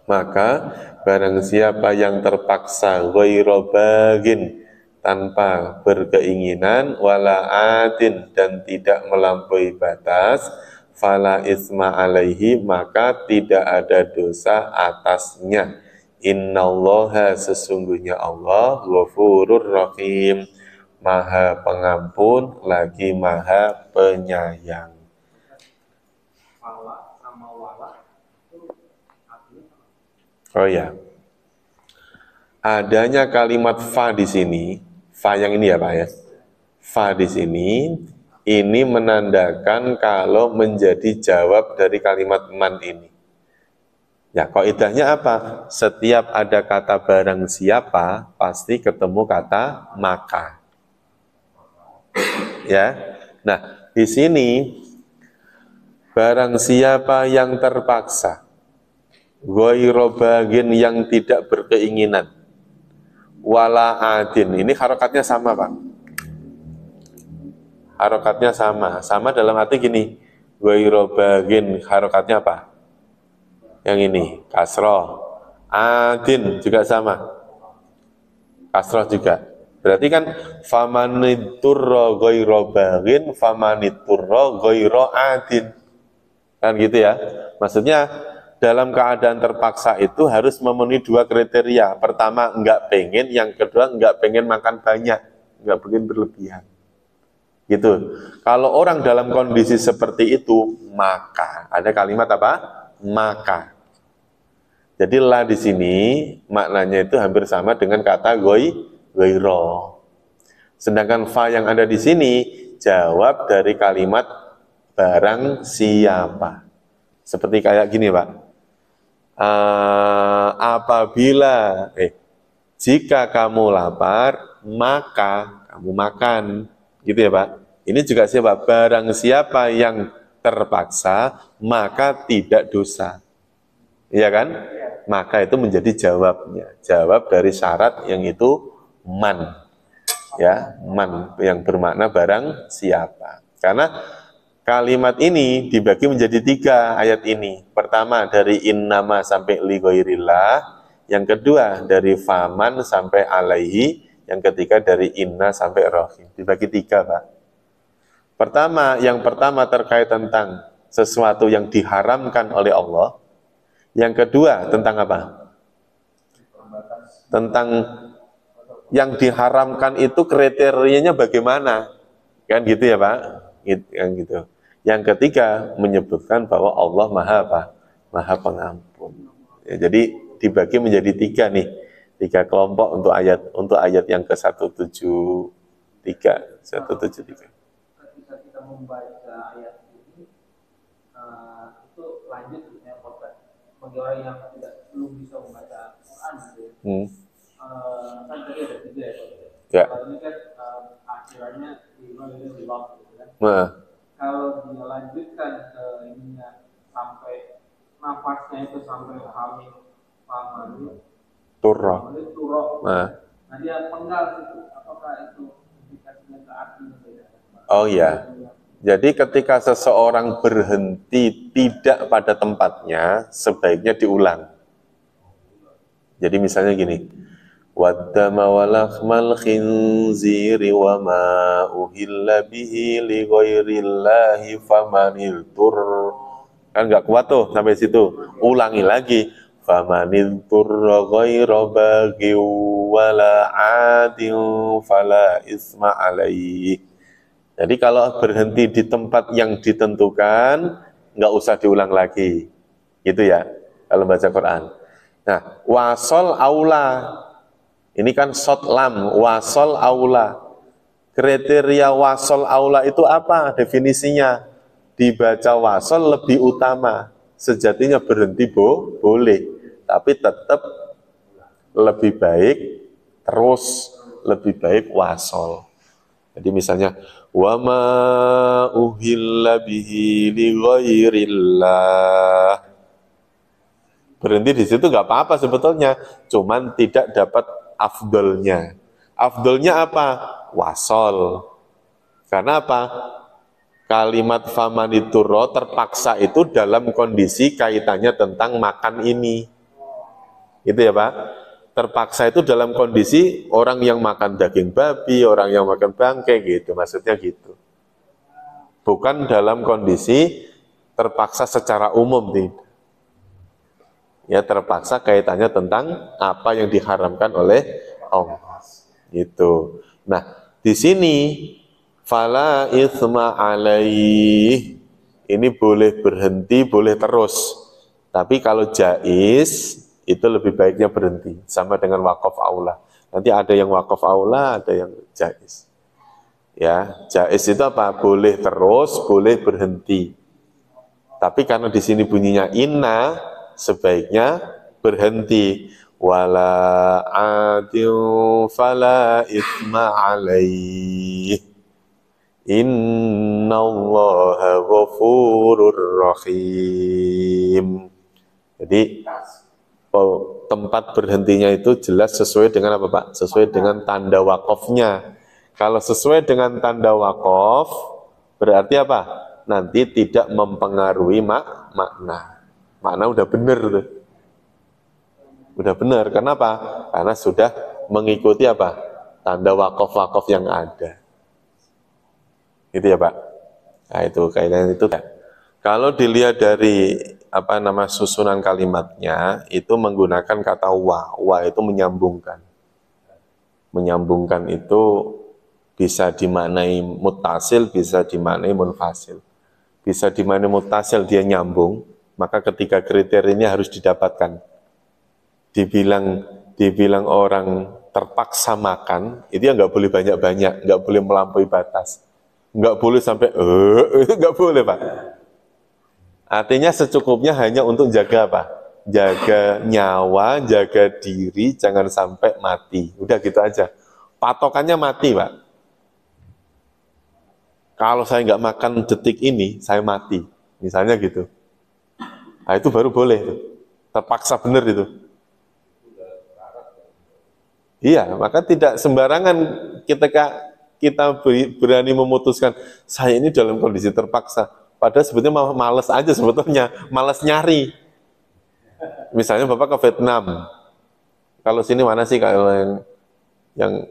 Speaker 1: maka barang siapa yang terpaksa ghairu bagin, tanpa berkeinginan, wala adin, dan tidak melampaui batas, fala isma alaihi, maka tidak ada dosa atasnya. Innallaha, sesungguhnya Allah ghafurur rahim, Maha Pengampun lagi Maha Penyayang. Oh ya, adanya kalimat fa di sini, fa yang ini ya Pak ya, fa di sini, ini menandakan kalau menjadi jawab dari kalimat man ini. Ya, kaidahnya apa? Setiap ada kata barang siapa, pasti ketemu kata maka. Ya, nah di sini barang siapa yang terpaksa, ghairu bagin, yang tidak berkeinginan, wala adin, ini harokatnya sama Pak. Harokatnya sama dalam arti gini, ghairu bagin harokatnya apa? Yang ini kasroh, adin juga sama, kasroh juga. Berarti kan famaniturro ghairu bagin, famaniturro ghairu adin, kan gitu ya. Maksudnya dalam keadaan terpaksa itu harus memenuhi dua kriteria. Pertama, enggak pengen. Yang kedua, enggak pengen makan banyak. Enggak pengen berlebihan. Gitu. Kalau orang dalam kondisi seperti itu, maka. Ada kalimat apa? Maka. Jadi la di sini maknanya itu hampir sama dengan kata ghairu. Sedangkan fa yang ada di sini jawab dari kalimat barang siapa. Seperti kayak gini, Pak. Apabila jika kamu lapar, maka kamu makan. Gitu ya, Pak. Ini juga siapa? Barang siapa yang terpaksa, maka tidak dosa. Iya kan? Maka itu menjadi jawabnya. Jawab dari syarat yang itu man. Ya, man yang bermakna barang siapa. Karena kalimat ini dibagi menjadi 3 ayat ini. Pertama dari innama sampai li ghairillah, yang kedua dari faman sampai alaihi, yang ketiga dari inna sampai rohim. Dibagi 3, Pak. Yang pertama terkait tentang sesuatu yang diharamkan oleh Allah. Yang kedua tentang apa? Tentang yang diharamkan itu kriterianya bagaimana? Kan gitu ya, Pak? Kan gitu. Yang ketiga menyebutkan bahwa Allah Maha apa? Maha Pengampun. Ya, jadi dibagi menjadi 3 nih. 3 kelompok untuk ayat yang ke-173. 173.
Speaker 2: Ketika kita membaca ayat ini itu lanjut ya, bagi orang yang belum bisa membaca Quran gitu ya. Kan tadi ada 3 ya. Kalau ini kan akhirannya di waktu gitu kan. Kalau dia lanjutkan ke ininya sampai nafasnya itu sampai hamil turro. Nah dia penggal itu, apakah itu indikasinya ke artinya beda?
Speaker 1: Oh iya. Jadi ketika seseorang berhenti tidak pada tempatnya, sebaiknya diulang. Jadi misalnya gini, waddama walahmal khinziri wa ma uhilla bihi li ghairillahi famanil tur. Kan nggak kuat tuh sampai situ. Ulangi lagi. Famanil turra ghaira baghi wala adin fala isma alaihi. Jadi kalau berhenti di tempat yang ditentukan, nggak usah diulang lagi. Gitu ya, kalau baca Quran. Nah, wasol aula. Ini kan sot lam, wasol aula. Kriteria wasol aula itu apa definisinya? Dibaca wasol lebih utama. Sejatinya berhenti boleh, tapi tetap lebih baik terus, lebih baik wasol. Jadi misalnya wa ma uhilla bihi li ghairillah. Berhenti di situ nggak apa-apa sebetulnya, cuman tidak dapat afdolnya. Afdolnya apa? Wasol. Karena apa? Kalimat famaniturro terpaksa itu dalam kondisi kaitannya tentang makan ini. Gitu ya, Pak? Terpaksa itu dalam kondisi orang yang makan daging babi, orang yang makan bangkai gitu, maksudnya gitu. Bukan dalam kondisi terpaksa secara umum, tidak. Ya, terpaksa kaitannya tentang apa yang diharamkan oleh Allah. Gitu. Nah, di sini fala itsma alaih. Ini boleh berhenti, boleh terus. Tapi kalau jaiz itu lebih baiknya berhenti, sama dengan wakaf aula. Nanti ada yang wakaf aula, ada yang jaiz. Ya, jaiz itu apa? Boleh terus, boleh berhenti. Tapi karena di sini bunyinya inna, sebaiknya berhenti. Wala adil fala itsma alaih. Innallaha ghafurur rahim. Jadi tempat berhentinya itu jelas sesuai dengan apa, Pak? Sesuai dengan tanda wakofnya. Kalau sesuai dengan tanda wakof, berarti apa? Nanti tidak mempengaruhi makna. Makna udah benar tuh. Udah benar. Kenapa? Karena sudah mengikuti apa? Tanda wakof-wakof yang ada. Gitu ya, Pak? Nah itu kaitannya itu. Kalau dilihat dari susunan kalimatnya itu menggunakan kata wa. Wa itu menyambungkan. Menyambungkan itu bisa dimaknai muttasil, bisa dimaknai munfasil. Bisa dimaknai muttasil, dia nyambung, maka ketiga kriterianya harus didapatkan. Dibilang orang terpaksa makan, itu ya nggak boleh banyak-banyak, nggak boleh melampaui batas. Nggak boleh sampai, itu nggak boleh, Pak. Artinya secukupnya hanya untuk jaga apa? Jaga nyawa, jaga diri, jangan sampai mati. Udah gitu aja. Patokannya mati, Pak. Kalau saya nggak makan detik ini, saya mati. Misalnya gitu. Nah, itu baru boleh. Terpaksa benar itu. Iya, maka tidak sembarangan ketika kita berani memutuskan, saya ini dalam kondisi terpaksa. Padahal sebetulnya males aja sebetulnya, males nyari. Misalnya Bapak ke Vietnam, kalau sini mana sih kalau yang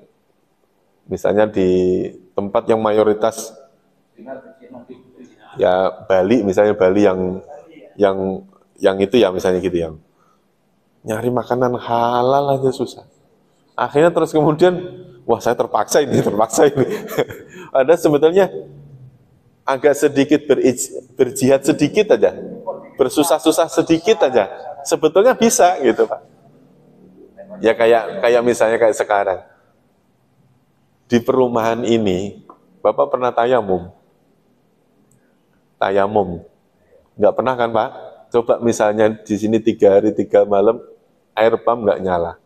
Speaker 1: misalnya di tempat yang mayoritas ya Bali, misalnya Bali yang itu ya misalnya gitu, yang nyari makanan halal aja susah. Akhirnya terus kemudian, wah saya terpaksa ini. Ada sebetulnya agak sedikit berjihad sedikit aja, bersusah-susah sedikit aja, sebetulnya bisa gitu Pak. Ya kayak misalnya kayak sekarang di perumahan ini, Bapak pernah tayamum? Nggak pernah kan Pak? Coba misalnya di sini 3 hari 3 malam air pump nggak nyala,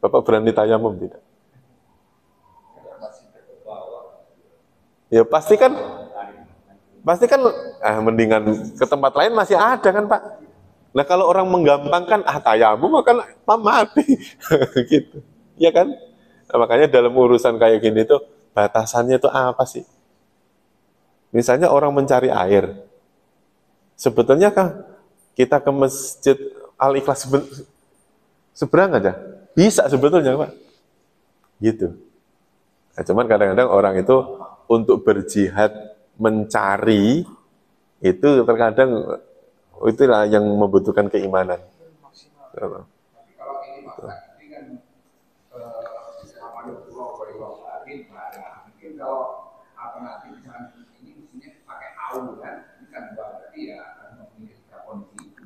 Speaker 1: Bapak berani tayamum tidak? Ya pasti kan mendingan ke tempat lain masih ada kan Pak. Nah kalau orang menggampangkan tayamum akan mati gitu. Ya kan? Nah, makanya dalam urusan kayak gini tuh batasannya tuh apa sih? Misalnya orang mencari air. Sebetulnya kan kita ke masjid Al-Ikhlas seberang aja. Bisa sebetulnya Pak. Gitu. Nah, cuman kadang-kadang orang itu untuk berjihad mencari itu terkadang itulah yang membutuhkan keimanan.
Speaker 3: Kalau ini Pak, ini kan selama 20 mungkin kalau alternatif misalnya ini mestinya pakai AU kan, ini kan berarti ya memiliki kondisi itu.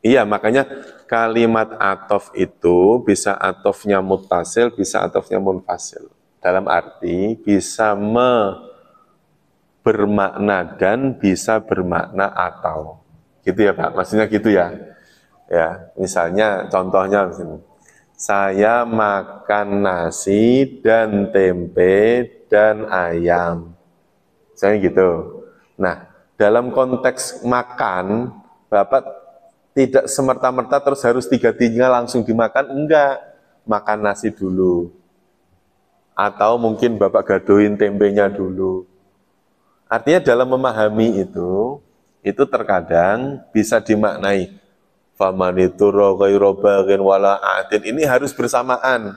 Speaker 1: Iya, makanya kalimat atof itu bisa atofnya muttasil, bisa atofnya munfasil. Dalam arti bisa bermakna dan bisa bermakna atau. Gitu ya Pak, maksudnya gitu ya. Ya, misalnya contohnya saya makan nasi dan tempe dan ayam. Misalnya gitu. Nah, dalam konteks makan, Bapak tidak semerta-merta terus harus 3-3 langsung dimakan, enggak. Makan nasi dulu. Atau mungkin Bapak gadohin tempenya dulu. Artinya dalam memahami itu terkadang bisa dimaknai famaniturra ghairu baghin wala atin. Ini harus bersamaan.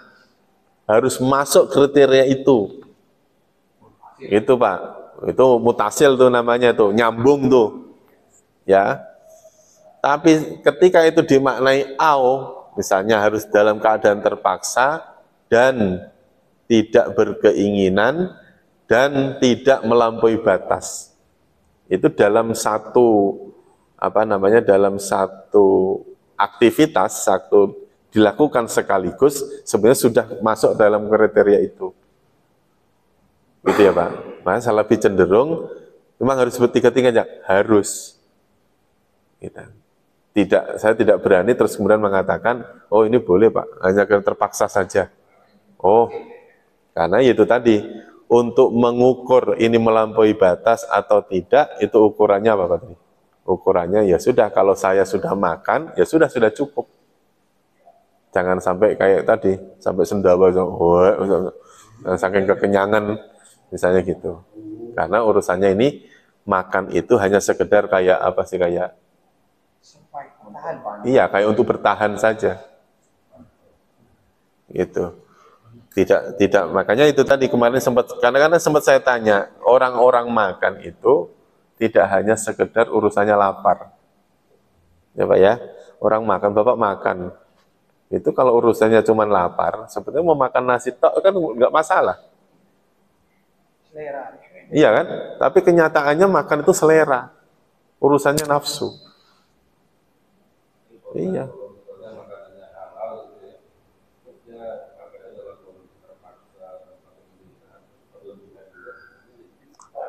Speaker 1: Harus masuk kriteria itu. Itu Pak. Itu mutasil tuh namanya tuh, nyambung tuh. Ya. Tapi ketika itu dimaknai au, misalnya harus dalam keadaan terpaksa dan tidak berkeinginan dan tidak melampaui batas. Itu dalam satu dalam satu aktivitas, dilakukan sekaligus, sebenarnya sudah masuk dalam kriteria itu. Gitu ya Pak. Maka saya lebih cenderung memang harus bertiga-tiganya, harus. Gitu. Saya tidak berani terus kemudian mengatakan, oh ini boleh Pak, hanya karena terpaksa saja. Oh, karena itu tadi, untuk mengukur ini melampaui batas atau tidak, itu ukurannya apa Pak? Ukurannya ya sudah, kalau saya sudah makan, ya sudah cukup. Jangan sampai kayak tadi, sampai sendawa, saking kekenyangan, misalnya gitu. Karena urusannya ini, makan itu hanya sekedar kayak apa sih, kayak iya, kayak untuk bertahan saja. Gitu. Tidak, makanya itu tadi kemarin kadang-kadang sempat saya tanya, orang-orang makan itu tidak hanya sekedar urusannya lapar. Ya Pak ya, orang makan, Bapak makan. Itu kalau urusannya cuma lapar, sebetulnya mau makan nasi tok kan nggak masalah.
Speaker 2: Selera.
Speaker 1: Iya kan? Tapi kenyataannya makan itu selera. Urusannya nafsu. Iya.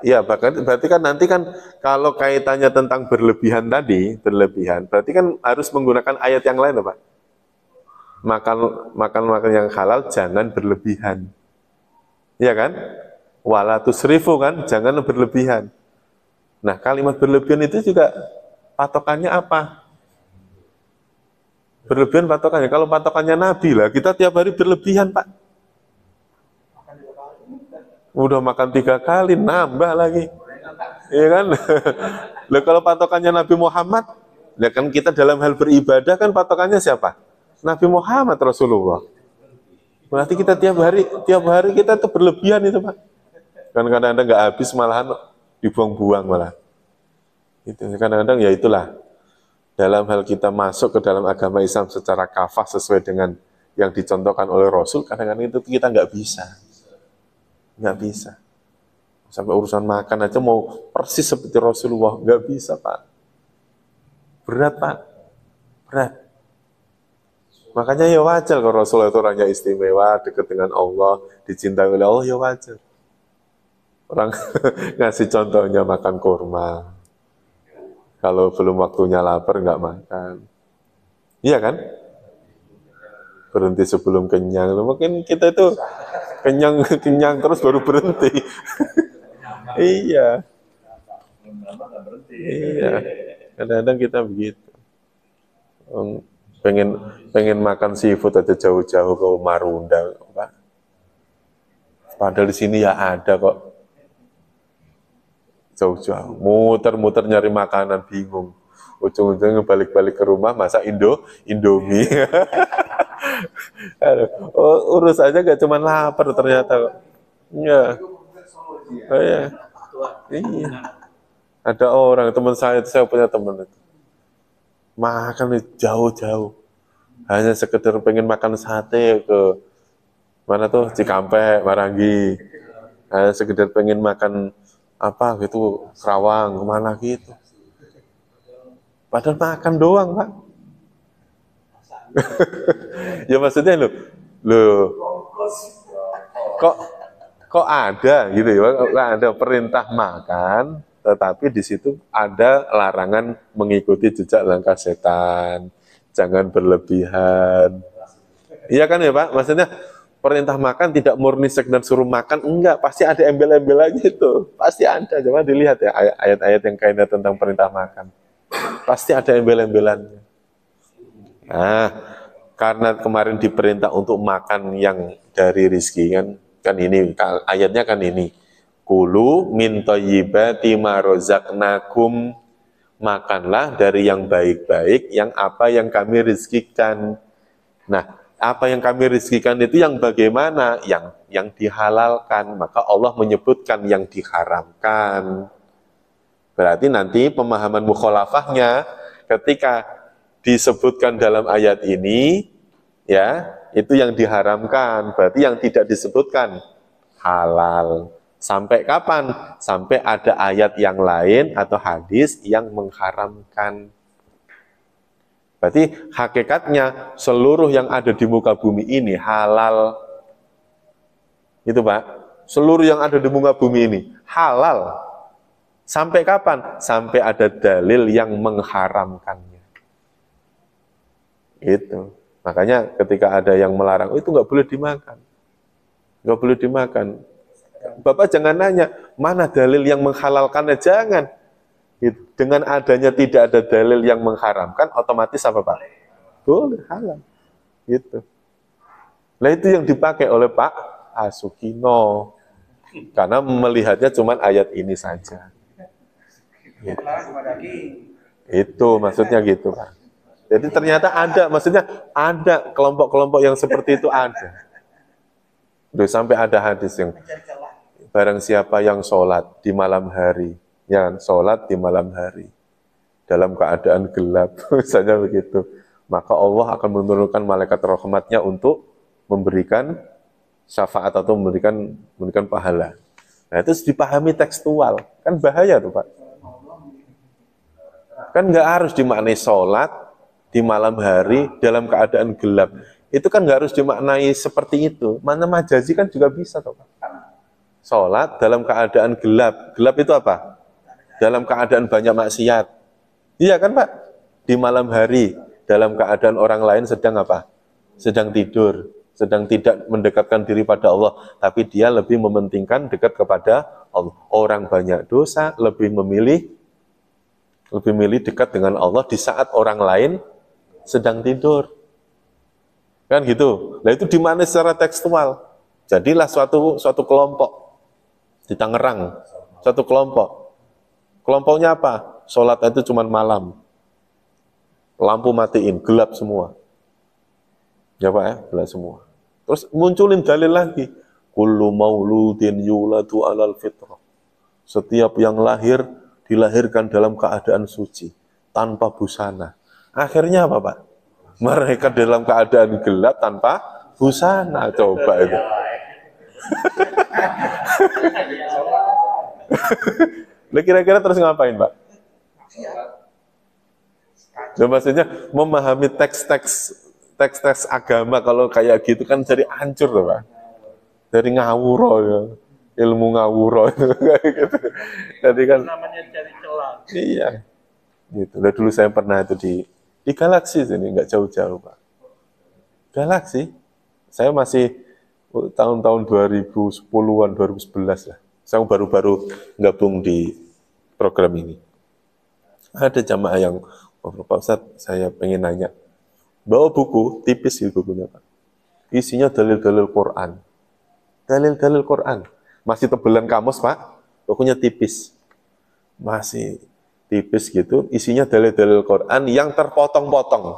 Speaker 1: Ya, berarti kan nanti kan kalau kaitannya tentang berlebihan tadi, berarti kan harus menggunakan ayat yang lain, Pak. Makan yang halal jangan berlebihan. Iya kan? Wala tusrifu kan, jangan berlebihan. Nah, kalimat berlebihan itu juga patokannya apa? Berlebihan patokannya. Kalau patokannya Nabi lah, kita tiap hari berlebihan, Pak. Udah makan 3 kali, nambah lagi. Iya kan? Lah kalau patokannya Nabi Muhammad, ya kan kita dalam hal beribadah kan patokannya siapa? Nabi Muhammad Rasulullah. Berarti kita tiap hari kita tuh berlebihan itu, Pak. Kan kadang-kadang nggak habis, malahan dibuang-buang malah. Itu kadang-kadang ya itulah. Dalam hal kita masuk ke dalam agama Islam secara kafah sesuai dengan yang dicontohkan oleh Rasul, kadang-kadang itu kita nggak bisa. Nggak bisa. Sampai urusan makan aja mau persis seperti Rasulullah, nggak bisa, Pak. Berat, Pak. Berat. Makanya ya wajar kalau Rasulullah itu orangnya istimewa, dekat dengan Allah, dicintai oleh Allah, ya wajar. Orang ngasih contohnya makan kurma. Kalau belum waktunya lapar, nggak makan. Iya kan? Berhenti sebelum kenyang. Mungkin kita itu kenyang terus baru berhenti. Iya. Iya. Kadang-kadang kita begitu. Pengen makan seafood aja jauh-jauh ke Marunda, Pak. Padahal di sini ya ada kok. Jauh-jauh, muter-muter nyari makanan, bingung. Ujung-ujungnya balik-balik ke rumah masak Indomie. Urus aja gak cuma lapar ternyata. Iya. Oh, iya. Iya. Ada orang, teman saya punya teman itu. Makan jauh-jauh. Hanya sekedar pengen makan sate ke mana tuh, Cikampek, Marangi. Hanya sekedar pengen makan apa gitu, Kerawang, kemana gitu. Padahal makan doang, Pak. Ya maksudnya kok ada gitu ya, kok ada perintah makan, tetapi di situ ada larangan mengikuti jejak langkah setan, jangan berlebihan. Iya kan ya, Pak? Maksudnya perintah makan tidak murni sekedar suruh makan, enggak, pasti ada embel-embel itu, pasti ada. Coba dilihat ya ayat-ayat yang kaitannya tentang perintah makan, pasti ada embel-embelannya. Nah, karena kemarin diperintah untuk makan yang dari rizki kan ini ayatnya kan ini, kulu min thayyibati ma razaqnakum, makanlah dari yang baik-baik, yang apa yang kami rizkikan. Nah, apa yang kami rizkikan itu yang bagaimana? Yang dihalalkan. Maka Allah menyebutkan yang diharamkan. Berarti nanti pemahaman mukhalafahnya ketika disebutkan dalam ayat ini, ya, itu yang diharamkan. Berarti yang tidak disebutkan halal. Sampai kapan? Sampai ada ayat yang lain atau hadis yang mengharamkan. Berarti hakikatnya seluruh yang ada di muka bumi ini halal. Itu, Pak. Seluruh yang ada di muka bumi ini halal. Sampai kapan? Sampai ada dalil yang mengharamkannya. Itu. Makanya ketika ada yang melarang, itu nggak boleh dimakan. Nggak boleh dimakan. Bapak jangan nanya, mana dalil yang menghalalkannya? Jangan. Dengan adanya tidak ada dalil yang mengharamkan, otomatis apa, Pak? Boleh, halal. Gitu. Nah itu yang dipakai oleh Pak Asukino. Karena melihatnya cuma ayat ini saja. Gitu. Itu maksudnya gitu, Pak. Jadi ternyata ada, maksudnya ada kelompok-kelompok yang seperti itu ada. Udah sampai ada hadis yang barang siapa yang sholat di malam hari, yang sholat di malam hari dalam keadaan gelap, misalnya begitu, maka Allah akan menurunkan malaikat rahmatnya untuk memberikan syafaat atau memberikan pahala. Nah itu dipahami tekstual, kan bahaya tuh, Pak. Kan nggak harus dimaknai sholat di malam hari dalam keadaan gelap. Itu kan nggak harus dimaknai seperti itu. Mana majazi kan juga bisa tuh, Pak. sholat dalam keadaan gelap. Gelap itu apa? Dalam keadaan banyak maksiat. Iya kan Pak? Di malam hari, dalam keadaan orang lain sedang apa? Sedang tidur, sedang tidak mendekatkan diri pada Allah, tapi dia lebih mementingkan dekat kepada Allah. Orang banyak dosa, lebih memilih dekat dengan Allah di saat orang lain sedang tidur. Kan gitu. Nah itu dimana secara tekstual. Jadilah suatu kelompok di Tangerang, suatu kelompok. Kelompoknya apa? Sholat itu cuma malam. Lampu matiin, gelap semua. Ya Pak ya, gelap semua. Terus munculin dalil lagi. Kullu mauludin yuladu alal fitrah. Setiap yang lahir, dilahirkan dalam keadaan suci, tanpa busana. Akhirnya apa Pak? Mereka dalam keadaan gelap tanpa busana. Coba itu. Nah, kira-kira terus ngapain Pak? Nah, maksudnya memahami teks-teks agama kalau kayak gitu kan jadi hancur loh Pak. Dari ngawuro ya. Ilmu ngawuro itu kayak gitu. Jadi kan
Speaker 2: namanya cari celah.
Speaker 1: Iya. Gitu. Nah, dulu saya pernah itu di Galaksi sini, nggak jauh-jauh Pak. Galaksi. Saya masih tahun-tahun 2010-an, 2011 lah. Saya baru-baru gabung di program ini. Ada jamaah yang, Pak Ustadz, saya pengen nanya. Bawa buku, tipis sih bukunya Pak. Isinya dalil-dalil Quran. Dalil-dalil Quran. Masih tebelan kamus Pak, bukunya tipis. Masih tipis gitu, isinya dalil-dalil Quran yang terpotong-potong.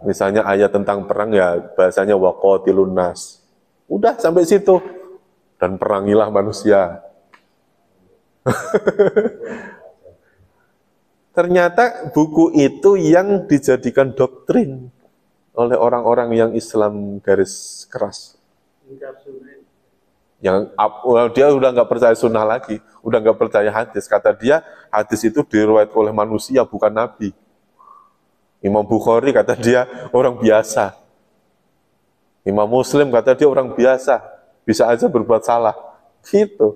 Speaker 1: Misalnya ayat tentang perang ya bahasanya waqatilun nas. Udah sampai situ. Dan perangilah manusia. Ternyata buku itu yang dijadikan doktrin oleh orang-orang yang Islam garis keras. Yang dia udah nggak percaya sunnah lagi, udah nggak percaya hadis. Kata dia, hadis itu diriwayatkan oleh manusia, bukan nabi. Imam Bukhari kata dia orang biasa. Imam Muslim kata dia orang biasa, bisa aja berbuat salah. Gitu.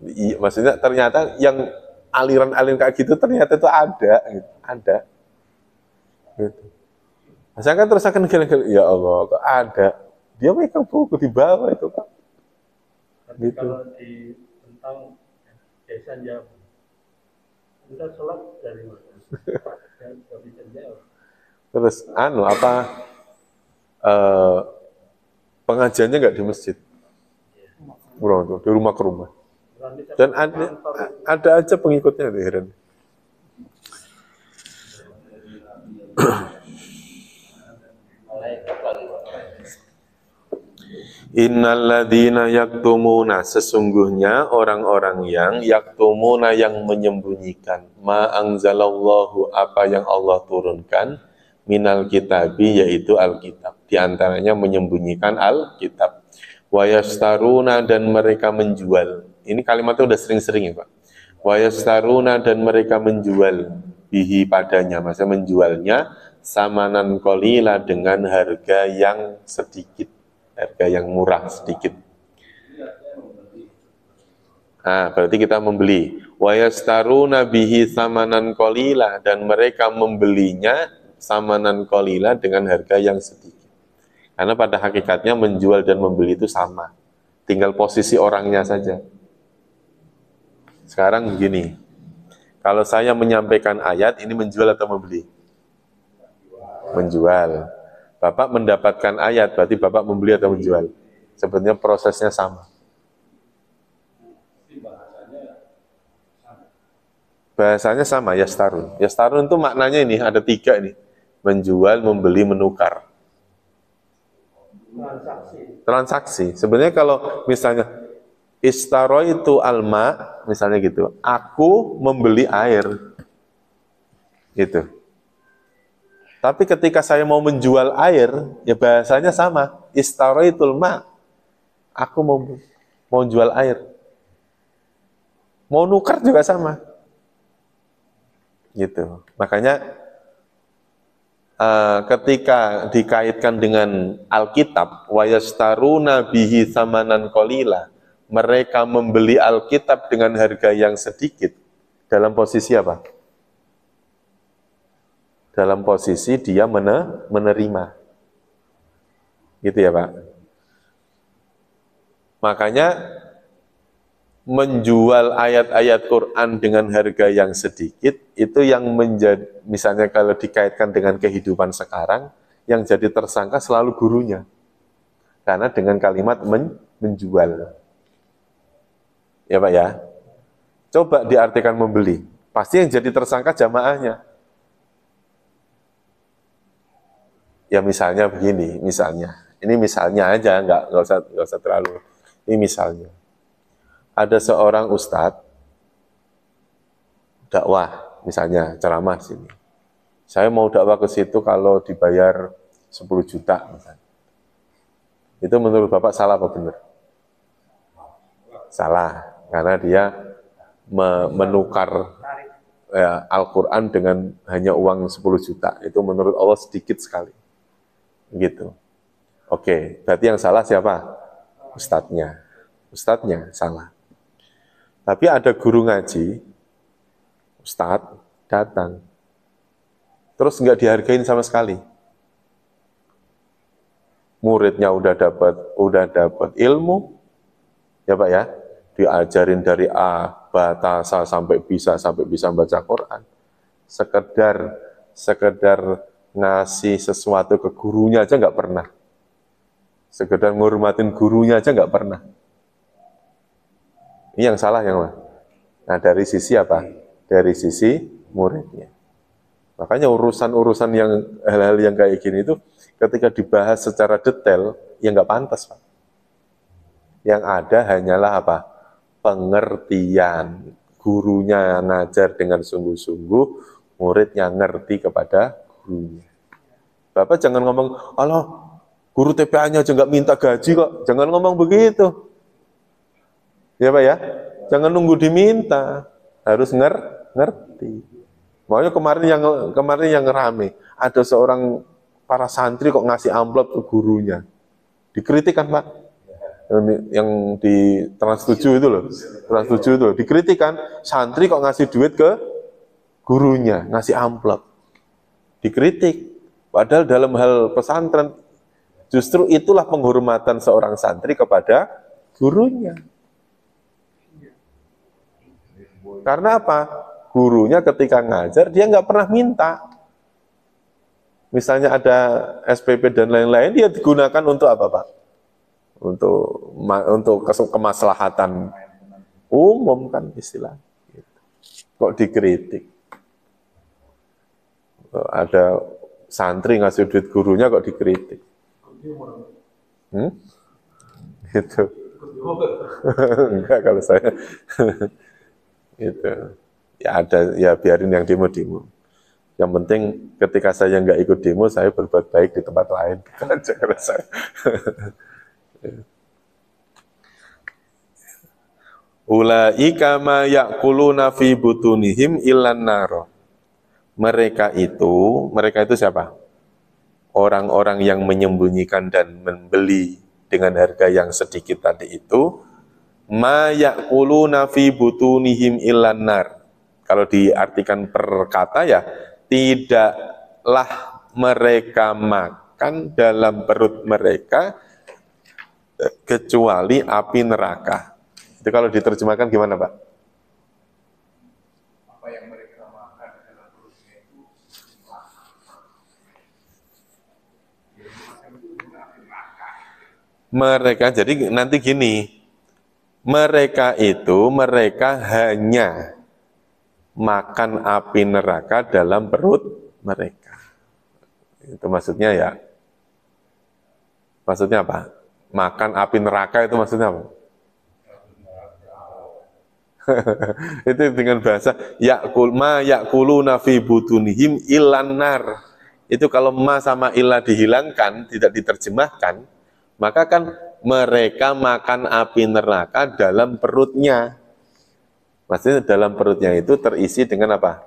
Speaker 1: Iya, maksudnya ternyata yang aliran-aliran kayak gitu ternyata itu ada, gitu. Ada. Gitu. Saya kan terus akan kira-kira, ya Allah, kok ada. Dia megang buku di bawah itu Pak.
Speaker 4: Tapi
Speaker 1: Gitu.
Speaker 4: kalau di tentang desa Jawa, kita sholat dari mana? Dan bisa jawab.
Speaker 1: Terus pengajiannya nggak di masjid, di rumah ke rumah. Dan ada aja pengikutnya, heran. Innalladzina yaktumuna, sesungguhnya orang-orang yang yaktumuna, yang menyembunyikan ma anzalallahu, apa yang Allah turunkan, minal kitabi, yaitu Alkitab. Di antaranya menyembunyikan Alkitab. Wa yastaruna, dan mereka menjual. Ini kalimatnya udah sering-sering ya Pak. Wa yastaruna, dan mereka menjual bihi, padanya, maksudnya menjualnya samanan qalila, dengan harga yang sedikit, harga yang murah sedikit. Nah, berarti kita membeli. Wa yastaruna bihi samanan qalila, dan mereka membelinya samanan qalila, dengan harga yang sedikit. Karena pada hakikatnya menjual dan membeli itu sama. Tinggal posisi orangnya saja. Sekarang begini. Kalau saya menyampaikan ayat, ini menjual atau membeli? Menjual. Bapak mendapatkan ayat, berarti Bapak membeli atau menjual? Sebenarnya prosesnya sama. Bahasanya sama, yastarun. Yastarun itu maknanya ini, ada 3 ini. Menjual, membeli, menukar. Transaksi. Sebenarnya kalau misalnya istaro itu alma, misalnya gitu. Aku membeli air. Gitu. Tapi ketika saya mau menjual air, ya bahasanya sama. Istaraitul ma. Aku mau jual air. Mau nukar juga sama. Gitu. Makanya ketika dikaitkan dengan Alkitab, wa yastaruna bihi tsamanan qalila, mereka membeli Alkitab dengan harga yang sedikit, dalam posisi apa? Dalam posisi dia menerima. Gitu ya, Pak. Makanya menjual ayat-ayat Quran dengan harga yang sedikit, itu yang menjadi, misalnya kalau dikaitkan dengan kehidupan sekarang, yang jadi tersangka selalu gurunya. Karena dengan kalimat menjual. Ya Pak ya? Coba diartikan membeli. Pasti yang jadi tersangka jamaahnya. Ya misalnya begini, misalnya. Ini misalnya aja, nggak usah terlalu. Ini misalnya. Ada seorang ustadz dakwah, misalnya ceramah di sini. Saya mau dakwah ke situ kalau dibayar 10 juta misalnya. Itu menurut Bapak salah apa benar? Salah, karena dia menukar Al-Quran dengan hanya uang 10 juta. Itu menurut Allah sedikit sekali. Gitu. Oke, berarti yang salah siapa? Ustadznya. Ustadznya salah. Tapi ada guru ngaji, ustadz, datang. Terus nggak dihargain sama sekali. Muridnya udah dapat ilmu, ya Pak ya, diajarin dari A, batasa sampai bisa baca Quran. Sekedar ngasih sesuatu ke gurunya aja nggak pernah. Sekedar ngurmatin gurunya aja nggak pernah. Ini yang salah yang mana? Nah, dari sisi apa? Dari sisi muridnya. Makanya urusan-urusan yang hal-hal yang kayak gini itu ketika dibahas secara detail, ya nggak pantas, Pak. Yang ada hanyalah apa? Pengertian. Gurunya ngajar dengan sungguh-sungguh, muridnya ngerti kepada gurunya. Bapak jangan ngomong, Allah, guru TPA-nya aja nggak minta gaji kok. Jangan ngomong begitu. Ya Pak ya, jangan nunggu diminta, harus ngerti. Makanya kemarin yang rame, ada seorang para santri kok ngasih amplop ke gurunya, dikritik kan Pak, yang di Trans7 itu loh, Trans7 itu loh, dikritik kan, santri kok ngasih duit ke gurunya, ngasih amplop, dikritik. Padahal dalam hal pesantren, justru itulah penghormatan seorang santri kepada gurunya. Karena apa? Gurunya ketika ngajar, dia nggak pernah minta. Misalnya ada SPP dan lain-lain, dia digunakan untuk apa, Pak? Untuk kemaslahatan umum kan istilah. Kok dikritik? Ada santri ngasih duit gurunya kok dikritik? Itu. Enggak kalau saya. Gitu. Ya ada, ya biarin yang demo-demo. Yang penting ketika saya nggak ikut demo, saya berbuat baik di tempat lain. Jangan saya. Ulaika ma ya'kuluna fi butunihim illan naro. Mereka itu siapa? Orang-orang yang menyembunyikan dan membeli dengan harga yang sedikit tadi itu, ma ya'kuluna fi butunihim illan nar. Kalau diartikan per kata ya, tidaklah mereka makan dalam perut mereka kecuali api neraka. Itu kalau diterjemahkan gimana, Pak?
Speaker 3: Apa yang mereka makan dalam perutnya itu
Speaker 1: mereka, jadi nanti gini, mereka hanya makan api neraka dalam perut mereka. Itu maksudnya ya. Maksudnya apa? Makan api neraka itu maksudnya apa? Itu dengan bahasa ya'kuluna fi butunihim illan nar. Itu kalau ma sama illa dihilangkan, tidak diterjemahkan, maka kan mereka makan api neraka dalam perutnya. Maksudnya dalam perutnya itu terisi dengan apa?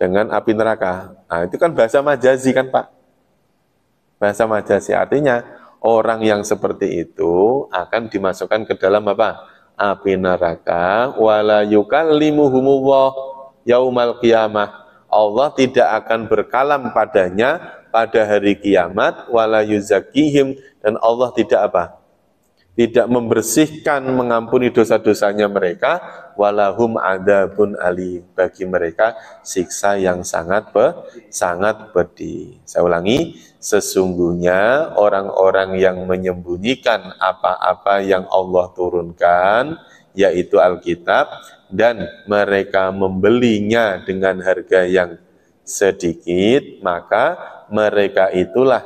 Speaker 1: dengan api neraka. Nah, itu kan bahasa majazi kan Pak? Bahasa majazi artinya orang yang seperti itu akan dimasukkan ke dalam apa? Api neraka. Wala yukallimuhumullah yaumal qiyamah. Allah tidak akan berkalam padanya pada hari kiamat. Wala yuzakihim, dan Allah tidak apa? Tidak membersihkan, mengampuni dosa-dosanya mereka. Walahum adzabun alim, bagi mereka siksa yang sangat pedih. Saya ulangi, sesungguhnya orang-orang yang menyembunyikan apa-apa yang Allah turunkan, yaitu Alkitab, dan mereka membelinya dengan harga yang sedikit, maka mereka itulah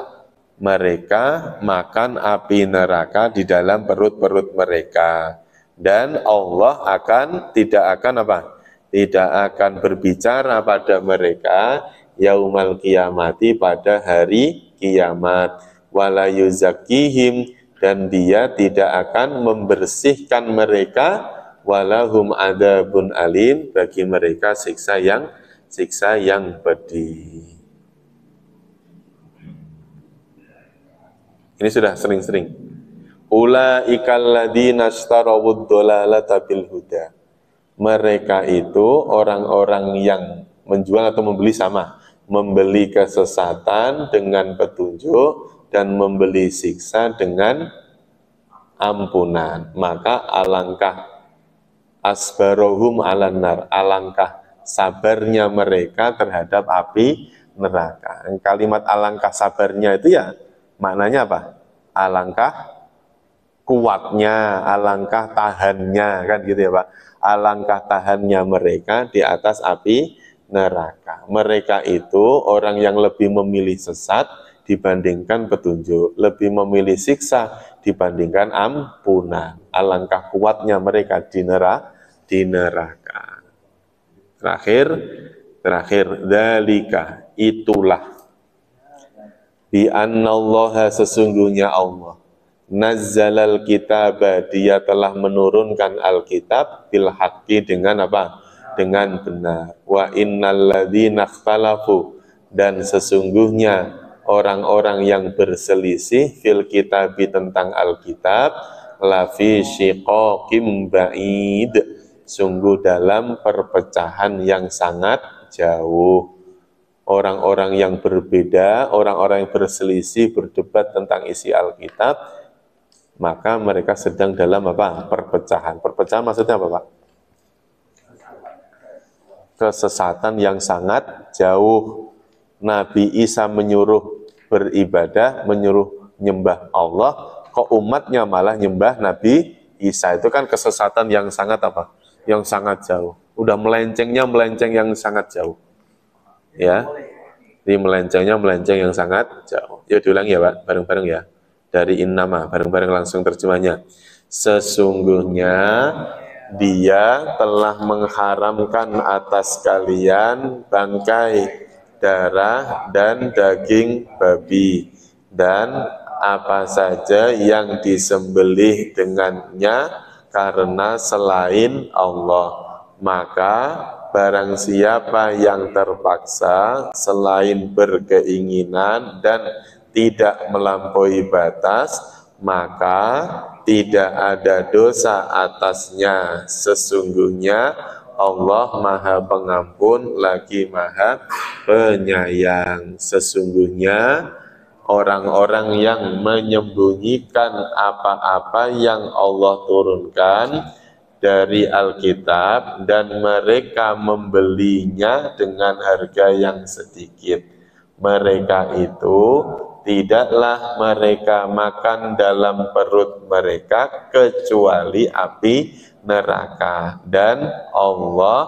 Speaker 1: mereka makan api neraka di dalam perut-perut mereka, dan Allah tidak akan berbicara pada mereka yaumal qiyamati, pada hari kiamat, wala yuzakihim, dan dia tidak akan membersihkan mereka, walahum adzabun alim, bagi mereka siksa yang pedih. Ini sudah sering-sering. Ulaikal ladzina ishtarawud dhalalata bil huda. Mereka itu orang-orang yang menjual atau membeli sama, membeli kesesatan dengan petunjuk dan membeli siksa dengan ampunan. Maka alangkah asbarohum alannar, alangkah sabarnya mereka terhadap api neraka. Kalimat alangkah sabarnya itu ya maknanya apa? Alangkah kuatnya, alangkah tahannya, kan gitu ya Pak. Alangkah tahannya mereka di atas api neraka. Mereka itu orang yang lebih memilih sesat dibandingkan petunjuk, lebih memilih siksa dibandingkan ampunan. Alangkah kuatnya mereka di neraka. Terakhir, dzalika, itulah, bi annallaha, sesungguhnya Allah, nazzalal kitab, dia telah menurunkan Alkitab, bil haqqi, dengan apa? Dengan benar. Wa innal ladzina ikhtalafu, dan sesungguhnya orang-orang yang berselisih fil kitabi, tentang Alkitab, lafi syiqaqim ba'id, sungguh dalam perpecahan yang sangat jauh. Orang-orang yang berbeda, orang-orang yang berselisih, berdebat tentang isi Alkitab, maka mereka sedang dalam apa? Perpecahan. Perpecahan maksudnya apa, Pak? Kesesatan yang sangat jauh. Nabi Isa menyuruh beribadah, menyuruh nyembah Allah, kok umatnya malah nyembah Nabi Isa. Itu kan kesesatan yang sangat apa? Yang sangat jauh. Udah melenceng yang sangat jauh. Ya, di melenceng yang sangat jauh. Ya, diulangi ya Pak, bareng-bareng ya. Dari innama, bareng-bareng langsung terjemahnya. Sesungguhnya dia telah mengharamkan atas kalian bangkai, darah, dan daging babi, dan apa saja yang disembelih dengannya karena selain Allah. Maka barang siapa yang terpaksa selain berkeinginan dan tidak melampaui batas, maka tidak ada dosa atasnya. Sesungguhnya Allah Maha Pengampun lagi Maha Penyayang. Sesungguhnya orang-orang yang menyembunyikan apa-apa yang Allah turunkan dari Alkitab dan mereka membelinya dengan harga yang sedikit, mereka itu tidaklah mereka makan dalam perut mereka kecuali api neraka, dan Allah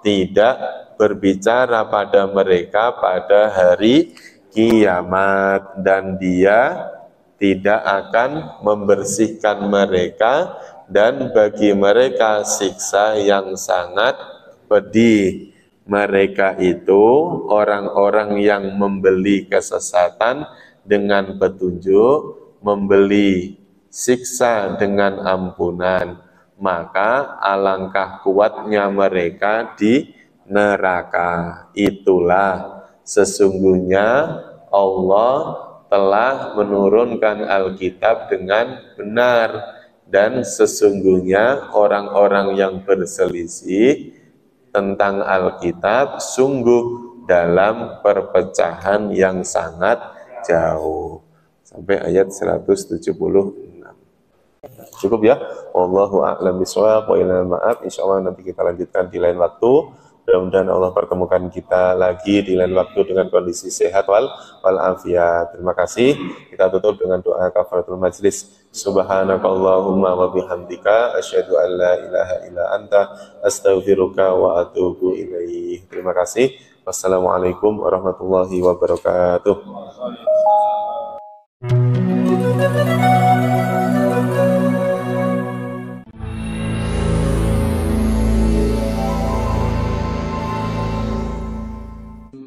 Speaker 1: tidak berbicara pada mereka pada hari kiamat, dan Dia tidak akan membersihkan mereka, dan bagi mereka siksa yang sangat pedih. Mereka itu orang-orang yang membeli kesesatan dengan petunjuk, membeli siksa dengan ampunan. Maka alangkah kuatnya mereka di neraka. Itulah sesungguhnya Allah telah menurunkan Alkitab dengan benar, dan sesungguhnya orang-orang yang berselisih tentang Alkitab sungguh dalam perpecahan yang sangat jauh. Sampai ayat 176. Cukup ya. Wallahu a'lam bishawab wa ilal ma'ab. Insyaallah nanti kita lanjutkan di lain waktu. Mudah-mudahan Allah pertemukan kita lagi di lain waktu dengan kondisi sehat wal afiat. Terima kasih. Kita tutup dengan doa kafaratul majlis. Subhanakallahumma wa bihamdika asyhadu an la ilaha illa anta astaghfiruka wa atubu ilaih. Terima kasih. Wassalamualaikum warahmatullahi wabarakatuh.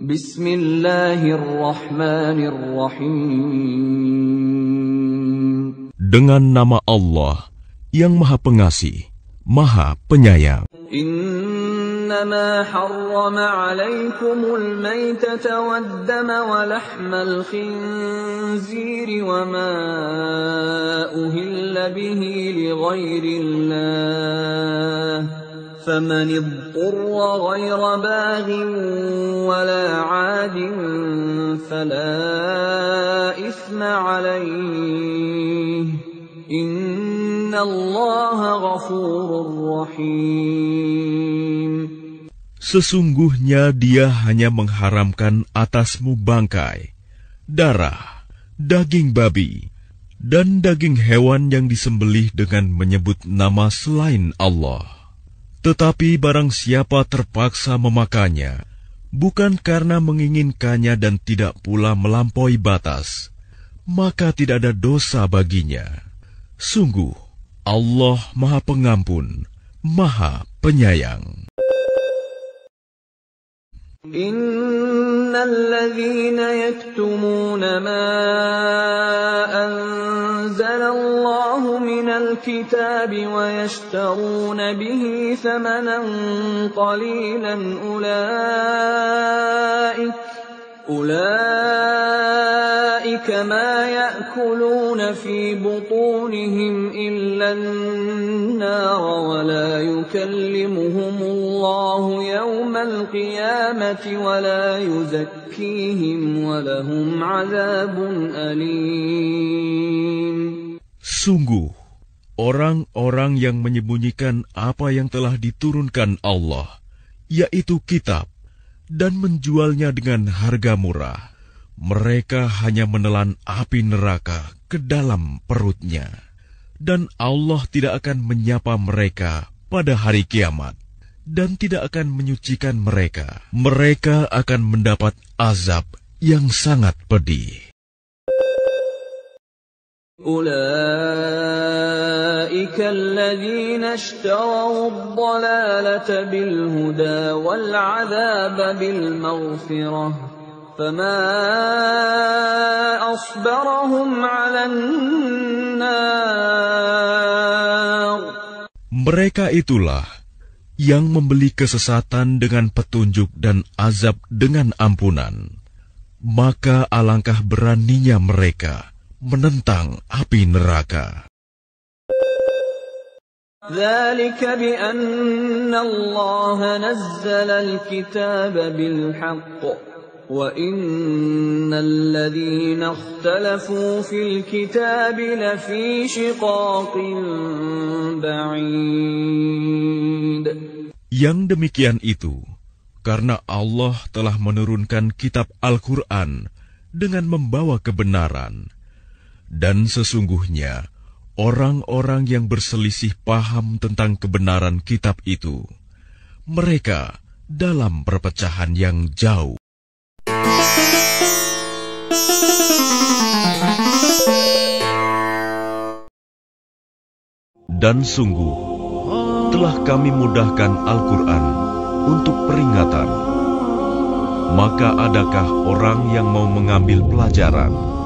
Speaker 5: Bismillahirrahmanirrahim. Dengan nama Allah yang Maha Pengasih, Maha Penyayang. إنما حرم عليكم الميتة والدم ولحم الخنزير وما أهل به لغير الله فمن اضطر غير باغ ولا عاد فلا إثم عليه إن الله غفور رحيم. Sesungguhnya Dia hanya mengharamkan atasmu bangkai, darah, daging babi, dan daging hewan yang disembelih dengan menyebut nama selain Allah. Tetapi barang siapa terpaksa memakannya, bukan karena menginginkannya dan tidak pula melampaui batas, maka tidak ada dosa baginya. Sungguh, Allah Maha Pengampun, Maha Penyayang. Innalladzina yaktumuna ma anzalallahu minal kitabi wa yashtaruna bihi thamanan qalilan ulaika ma ya'kuluna fi butunihim illa an-nar wa la yukallimuhumullahu yawmal qiyamati wa la yuzakkihim wa lahum 'adzabun alim. Sungguh, orang-orang yang menyembunyikan apa yang telah diturunkan Allah, yaitu kitab, dan menjualnya dengan harga murah, mereka hanya menelan api neraka ke dalam perutnya, dan Allah tidak akan menyapa mereka pada hari kiamat, dan tidak akan menyucikan mereka. Mereka akan mendapat azab yang sangat pedih. أولئك الذين اشتروا الضلالة بالهدى والعذاب بالمغفرة فما أصبرهم على النار. Mereka itulah yang membeli kesesatan dengan petunjuk dan azab dengan ampunan. Maka alangkah beraninya mereka menentang api neraka. ذلك بأن الله نزل الكتاب بالحق وإن الذين اختلفوا في الكتاب لفي شقاق بعيد. Yang demikian itu karena Allah telah menurunkan kitab Al-Quran dengan membawa kebenaran. Dan sesungguhnya, orang-orang yang berselisih paham tentang kebenaran kitab itu, mereka dalam perpecahan yang jauh. Dan sungguh, telah kami mudahkan Al-Quran untuk peringatan. Maka adakah orang yang mau mengambil pelajaran?